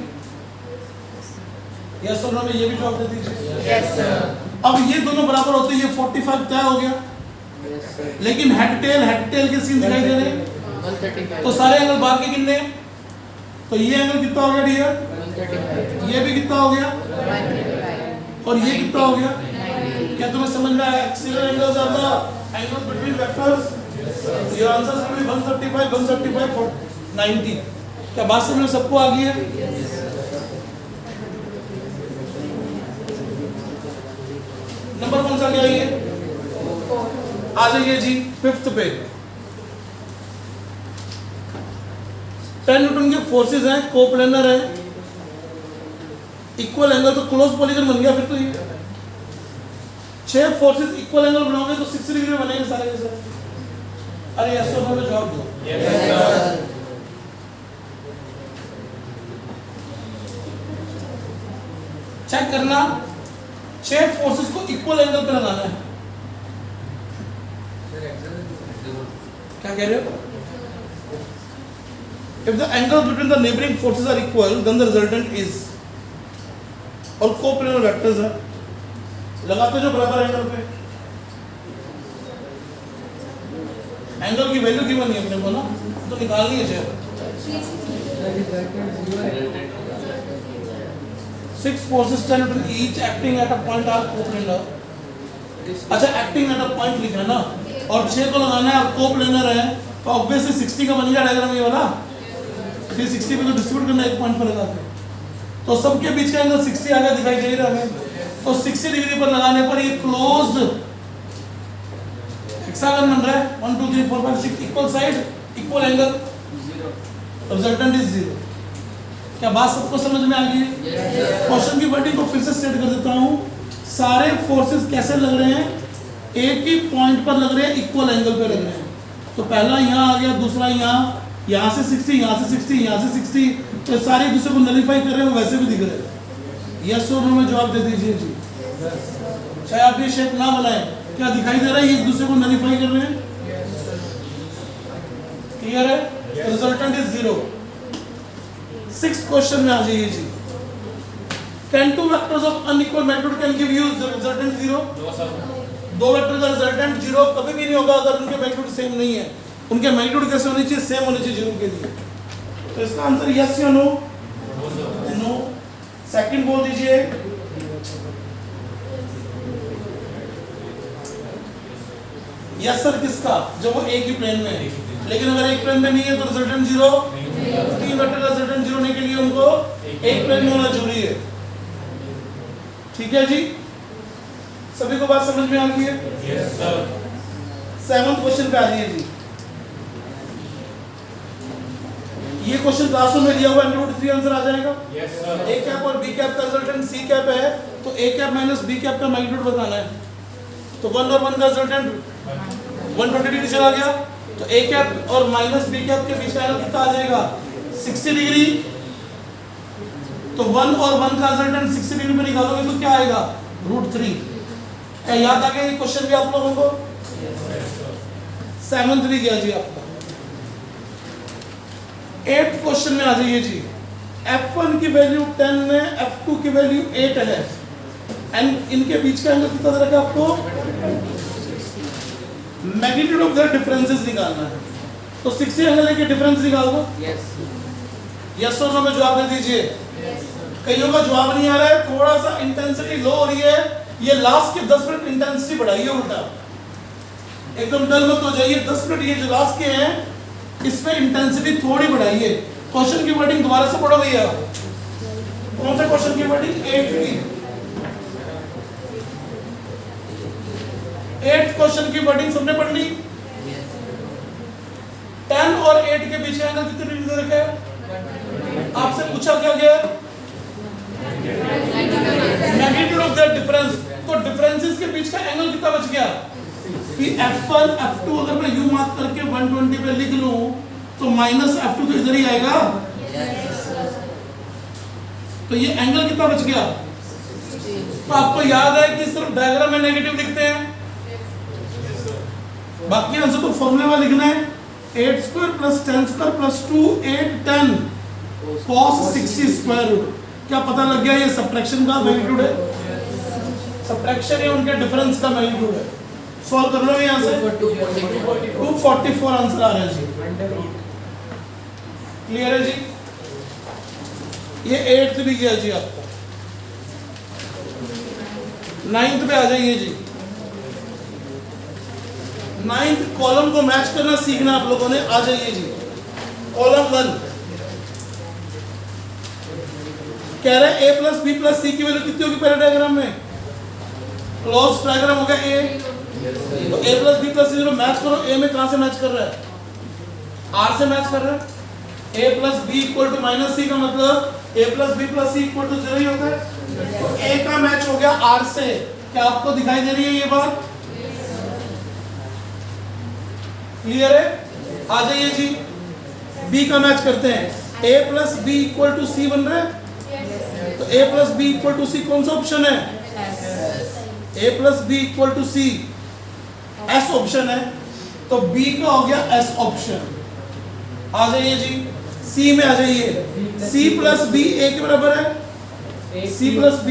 यस और नो में ये भी जवाब दे दीजिए। Yes, sir. अब ये दोनों बराबर होते हैं, ये 45 तय हो गया, Yes, sir. लेकिन हेड टेल के सीन दिखाई दे रहे हैं। 135. तो सारे एंगल बाहर के कितने हैं? तो ये एंगल कितना हो गया डियर? 135. ये भी कितना हो गया? 135. और ये कितना हो गया? 90. क्या तुम्हें समझ में आया? एक्सीलर angles are the angles between vectors. Your answers will be 135 135 90। क्या बात समझ में सबको आ गई है? नंबर कौन सा गया ये? आ जाइए जी 5th पे। 10 न्यूटन के फोर्सेस हैं, कोप्लेनर है, इक्वल एंगल, तो क्लोज पॉलीगन बन गया फिर तो ये। 6 फोर्सेस इक्वल एंगल बनाओगे तो 60 डिग्री बनेंगे सारे के सारे। अरे यस और नो में जवाब दो। Yes, sir. चेक करना, 6 फोर्सेस को इक्वल एंगल पे लगाना है। क्या कह रहे हो? If the angle between the neighboring forces are equal, then the resultant is, और कोप्लेनर वेक्टर्स है, लगाते जो बराबर एंगल पे। एंगल की वैल्यू गिवन है अपने को ना, तो निकालनी है चाहिए। 6 forces 10 Newton each acting at a point are coplanar। अच्छा एक्टिंग एट अ पॉइंट लिखा है ना, और 6 को लगाना है और कोप्लेनर है, तो ऑब्वियसली 60 का बन गया डायग्राम ये वाला। 360 पे तो डिस्ट्रीब्यूट करना एक पॉइंट पर लगा के, तो सबके बीच का एंगल 60 आ गया, दिखाई दे रहा है हमें। तो 60 डिग्री पर लगाने पर ये क्लोज्ड हेक्सागन बन रहा है। 1 2 3 4 5 6 equal side equal angle, resultant is 0। क्या बात सबको समझ में आ गई है? क्वेश्चन की वर्डिंग को फिर से सेट कर देता हूं। सारे फोर्सेस कैसे लग रहे हैं? एक ही पॉइंट पर लग रहे हैं, इक्वल एंगल पे लग रहे हैं। तो पहला यहाँ आ गया, दूसरा यहाँ से 60, यहाँ से 60, यहाँ से 60, तो सारे दूसरे को नलीफाई कर रहे हैं, वैसे भी दिख रहे हैं। यस और नो में जवाब दे दीजिए जी। चाहे आप ये शेप ना बनाए, क्या दिखाई दे रहा है? ये एक दूसरे को नलीफाई कर रहे हैं। क्लियर है? Resultant is 0। 6th क्वेश्चन में आ जाइए जी। Can two vectors of unequal magnitude can give you the resultant 0? दो वेक्टर का रिजल्टेंट 0 कभी भी नहीं होगा अगर उनके मैग्नीट्यूड सेम नहीं है। उनके मैग्नीट्यूड कैसे होनी चाहिए? सेम होनी चाहिए 0 के लिए। तो इसका आंसर यस या नो? नो। सेकंड बोल दीजिए। यस सर किसका? जब वो एक ही प्लेन में है। लेकिन अगर एक प्लेन में नहीं है तो रिजल्टेंट 0। तीन वेक्टर का रिजल्टेंट 0 होने के लिए उनको एक प्लेन में होना जरूरी है। ठीक है जी, सभी को बात समझ में आ गई है? Yes sir. 7th क्वेश्चन पे आ जाइए जी। ये क्वेश्चन क्लासरूम में दिया हुआ है, 3 आंसर आ जाएगा। Yes sir. ए कैप और बी कैप का रिजल्टेंट सी कैप है, तो A cap minus B cap का मैग्नीट्यूड बताना है। तो 1 और 1 का रिजल्टेंट 120 डिग्री चला गया, तो ए कैप और माइनस बी कैप के बीच का एंगल कितना आ जाएगा? 60 डिग्री। तो 1 और 1 का रिजल्टेंट 60 डिग्री में निकालोगे तो क्या आएगा? √3। क्या याद आ गया ये क्वेश्चन भी आप लोगों को? 7th भी गया जी आपका। 8th क्वेश्चन में आ जाइए जी। F1 की वैल्यू 10 है, F2 की वैल्यू 8 है, एंड इनके बीच का एंगल कितना रखा आपको? मैग्नीट्यूड ऑफ देयर डिफरेंसेस निकालना है। तो 60 एंगल के डिफरेंस निकाल दो। यस और नो में जवाब दे दीजिए। कईयों का जवाब नहीं आ रहा है, थोड़ा सा इंटेंसिटी लो हो रही है, ये लास्ट के 10 मिनट इंटेंसिटी बढ़ाइए, उल्टा एकदम डल मत हो जाइए। 10 मिनट ये जो लास्ट के हैं इसमें इंटेंसिटी थोड़ी बढ़ाइए। क्वेश्चन की वर्डिंग दोबारा से पढ़ो भैया। कौन सा क्वेश्चन की वर्डिंग? 8th क्वेश्चन की वर्डिंग सबने पढ़ ली। 10 और 8 के बीच का एंगल कितने डिग्री दे रखा है? आपसे पूछा क्या गया? Magnitude of that difference. तो डिफरेंसेस के बीच का एंगल कितना बच गया? कि F1 F2 अगर मैं यू मार्क करके 120 पे लिख लूं तो माइनस F2 तो इधर ही आएगा। तो ये एंगल कितना बच गया? तो आपको याद है कि सिर्फ डायग्राम में नेगेटिव लिखते हैं, बाकी आंसर तो फॉर्मूले में लिखना है। 8 square plus 10 square plus 2 8 10 cos 60 square root. क्या पता लग गया? ये सब्ट्रैक्शन का मैग्नीट्यूड है, सब्ट्रैक्शन है उनके डिफरेंस का मैग्नीट्यूड है। सॉल्व कर लो यहाँ से। 244 आंसर आ रहा है जी। क्लियर है जी? ये 8th भी गया जी आपका। 9th पे आ जाइए जी। 9th कॉलम को मैच करना सीखना आप लोगों ने। आ जाइए जी। कॉलम 1 कह रहे हैं a प्लस बी प्लस सी की वैल्यू कितनी होगी पहले डायग्राम में? क्लोज डायग्राम हो गया a, तो a plus B plus C match करो। a में कहां से मैच कर रहा है? r से मैच कर रहा है। a plus B equal to minus C का मतलब a plus B plus C equal to 0 ही होता है। तो a का मैच हो गया r से। क्या आपको दिखाई दे रही है ये बात? क्लियर है? आ जाइए जी। b का मैच करते हैं। a plus B equal to C बन रहा है, तो a plus B equal to C कौन सा ऑप्शन है? a plus B equal to C s option है, तो b का हो गया s ऑप्शन। आ जाइए जी। c में आ जाइए। c प्लस b a के बराबर है। c प्लस b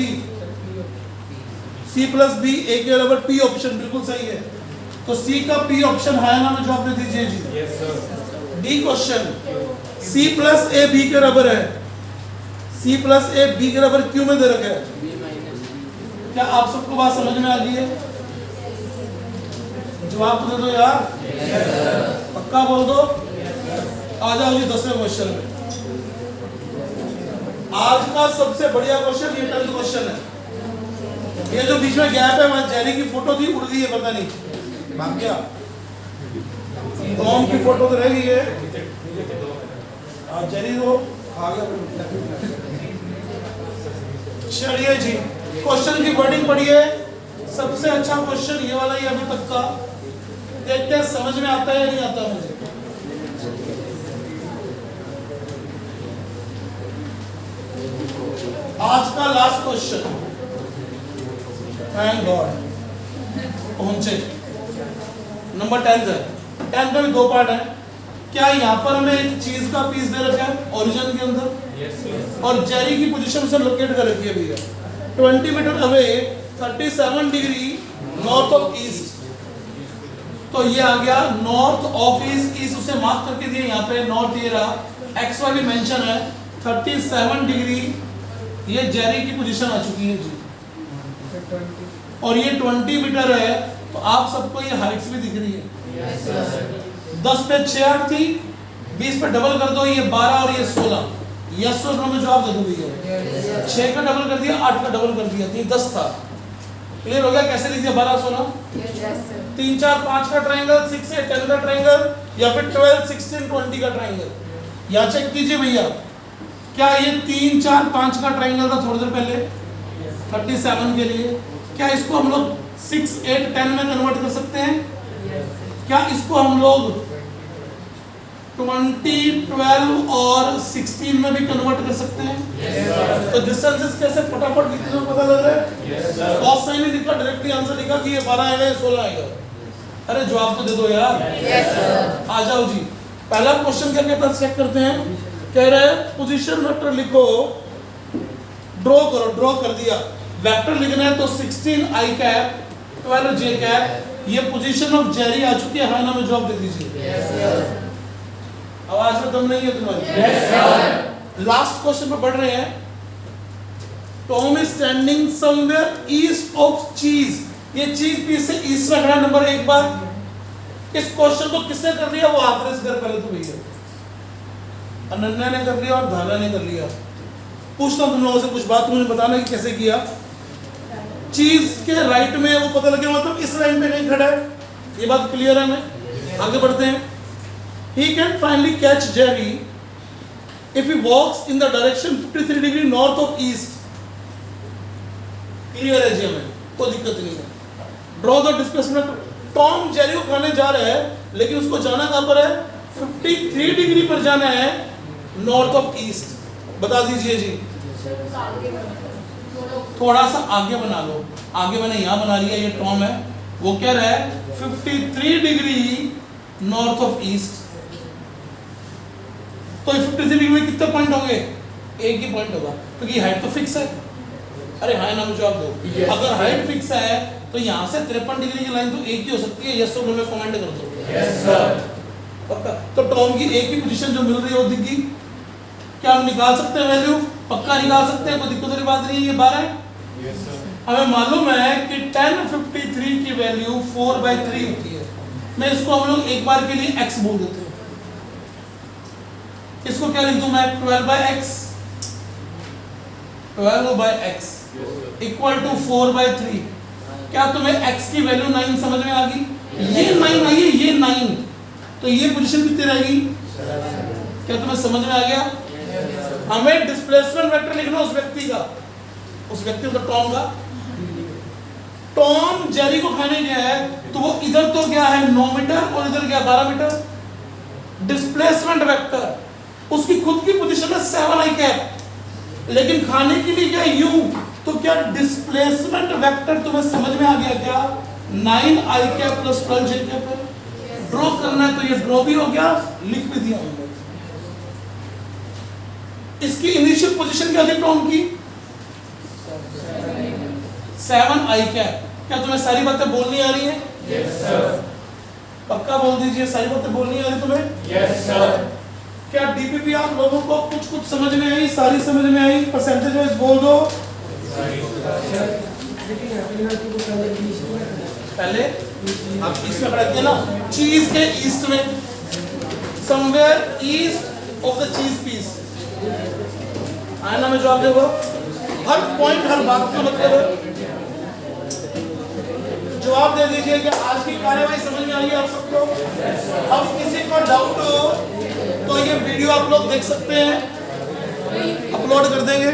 a के बराबर p ऑप्शन बिल्कुल सही है। तो सी का पी ऑप्शन है ना, में जवाब दे दीजिए जी। Yes sir. D question, C plus A B के बराबर है, सी प्लस ए बी के बराबर क्यों में दे रखा है? B minus B. क्या आप सबको बात समझ में आ गई है? जवाब तो दे दो यार, पक्का बोल दो। आ जाओ जी 10वें क्वेश्चन में। आज का सबसे बढ़िया क्वेश्चन ये 10th क्वेश्चन है। ये जो बीच में गैप है, वहां जेरी की फोटो थी, उड़ गई है, पता नहीं भाग गया। टॉम की फोटो तो रह गई है, जेरी तो आ गया। चलिए जी, क्वेश्चन की वर्डिंग पढ़िए। सबसे अच्छा क्वेश्चन ये वाला ही अभी तक का। देखते हैं समझ में आता है या नहीं आता मुझे। आज का लास्ट क्वेश्चन, थैंक गॉड पहुंचे। नंबर 10 है। 10 में भी 2 पार्ट है। क्या यहाँ पर हमें एक चीज का पीस दे रखा है ओरिजिन के अंदर, यस सर। और जेरी की पोजीशन से लोकेट कर रखी है भैया 20 meter away 37 degree north of east. तो ये आ गया नॉर्थ ऑफ ईस्ट, ईस्ट उसे मार्क करके दिए यहाँ पे, नॉर्थ ये रहा, एक्स वाई भी मेंशन है, 37 डिग्री ये जेरी की पोजीशन आ चुकी है जी। और ये 20 मीटर है, तो आप सबको ये हाइट्स भी दिख रही है। 10 पे 6 थी, 20 पे डबल कर दो, ये 12 और ये 16। यस और नो में जवाब दे दो भैया। 6 का डबल कर दिया, 8 का डबल कर दिया, तो ये 10 था। क्लियर हो गया? कैसे लिख दिया 12 16? 3 4 5 का ट्रायंगल, 6 8 10 का ट्रायंगल, या फिर 12 16 20 का ट्रायंगल। यहाँ चेक कीजिए भैया, क्या ये 3 4 5 का ट्रायंगल था थोड़ी देर पहले 37 के लिए? क्या इसको हम लोग 6 8 10 में कन्वर्ट कर सकते हैं? क्या इसको हम लोग 20 12 और 16 में भी कन्वर्ट कर सकते हैं? तो डिस्टेंसेस कैसे फटाफट लिखने में पता लग रहा है? कॉस साइन ही लिखा, डायरेक्टली आंसर लिखा कि ये 12 आएगा, ये 16 आएगा। अरे जवाब तो दे दो यार। आ जाओ जी, पहला क्वेश्चन क्या कहता है, चेक करते हैं। कह रहा है पोजीशन वेक्टर लिखो, ड्रॉ करो। ड्रॉ कर दिया। वेक्टर लिखना है तो 16 आई कैप 12 जे कैप। ये पोजीशन ऑफ जेरी आ चुकी है, हाँ ना में जवाब दे दीजिए। आवाज में दम नहीं है तुम्हारी? लास्ट क्वेश्चन पे बढ़ रहे हैं। Tom is standing somewhere east of चीज। ये चीज पीस से ईस्ट रख रहा है। नंबर 1 बात, इस क्वेश्चन को किसने कर लिया वो आप रेस कर पहले तो भैया। अनन्या ने कर लिया और धारा ने कर लिया। पूछता हूं तुम लोगों से कुछ बात, मुझे बताना कि कैसे किया। चीज के राइट में वो पता लगे, मतलब इस लाइन पे कहीं खड़ा है, ये बात क्लियर है? हमें आगे बढ़ते हैं। He can finally catch Jerry if he walks in the direction 53 degree north of east. Clear है जी, हमें कोई दिक्कत नहीं है। Draw the displacement. Tom Jerry को खाने जा रहा है, लेकिन उसको जाना कहां पर है? 53 डिग्री पर जाना है, नॉर्थ ऑफ ईस्ट। बता दीजिए जी। थोड़ा सा आगे बना लो। आगे मैंने यहां बना लिया, ये टॉम है, वो कह रहा है 53 डिग्री नॉर्थ ऑफ ईस्ट। तो 53 डिग्री में कितने पॉइंट होंगे? एक ही पॉइंट होगा, क्योंकि हाइट तो फिक्स है। अरे हाँ ना मुझे जवाब दो। अगर हाइट फिक्स है तो यहाँ से 53 डिग्री की लाइन तो एक ही हो सकती है। यस और नो में कमेंट कर दो। Yes sir. पक्का? तो टॉम की एक ही पोजीशन जो मिल रही है वो दिख गई। क्या हम निकाल सकते हैं वैल्यू? पक्का निकाल सकते हैं, कोई दिक्कत वाली बात नहीं है। ये 12 है। Yes sir. हमें मालूम है कि 1053 की वैल्यू 4/3 होती है। मैं इसको हम लोग एक बार के लिए x बोल देते हैं। इसको क्या लिख दूं मैं? 12/x 12/x equal to 4/3। क्या तुम्हें x की वैल्यू 9 समझ में आ गई? ये 9 आई है, ये 9, तो ये पोजीशन कितनी रहेगी? क्या तुम्हें समझ में आ गया? हमें डिस्प्लेसमेंट वेक्टर लिखना उस व्यक्ति का, उस व्यक्ति का टॉम का। टॉम जेरी को खाने गया है, तो वो इधर तो क्या है 9 मीटर और इधर क्या 12 मीटर। डिस्प्लेसमेंट वेक्टर उसकी खुद की पोजीशन है 7 आई कैप, लेकिन खाने के लिए क्या यू। तो क्या डिस्प्लेसमेंट वेक्टर तुम्हें समझ में आ गया क्या? 9 आई कैप प्लस 12 जे कैप है। ड्रॉ करना है तो ये ड्रॉ भी हो गया, लिख भी दिया हमने। इसकी इनिशियल पोजीशन क्या थी टॉम की? 7 आई कैप। क्या तुम्हें सारी बातें बोलनी आ रही है? Yes sir. पक्का बोल दीजिए, सारी बातें बोलनी आ रही तुम्हें? Yes sir. क्या डीपीपी आप लोगों को कुछ कुछ समझ में आई, सारी समझ में आई? परसेंटेज वाइज बोल दो। पहले आप ईस्ट में खड़े थे ना, चीज के ईस्ट में, समवेयर ईस्ट ऑफ द चीज पीस। आयना में जवाब देगा, हर पॉइंट हर बात का मतलब है। जवाब दे दीजिए कि आज की कार्यवाही समझ में आई है आप सबको? अब किसी को डाउट हो तो ये वीडियो आप लोग देख सकते हैं, अपलोड कर देंगे।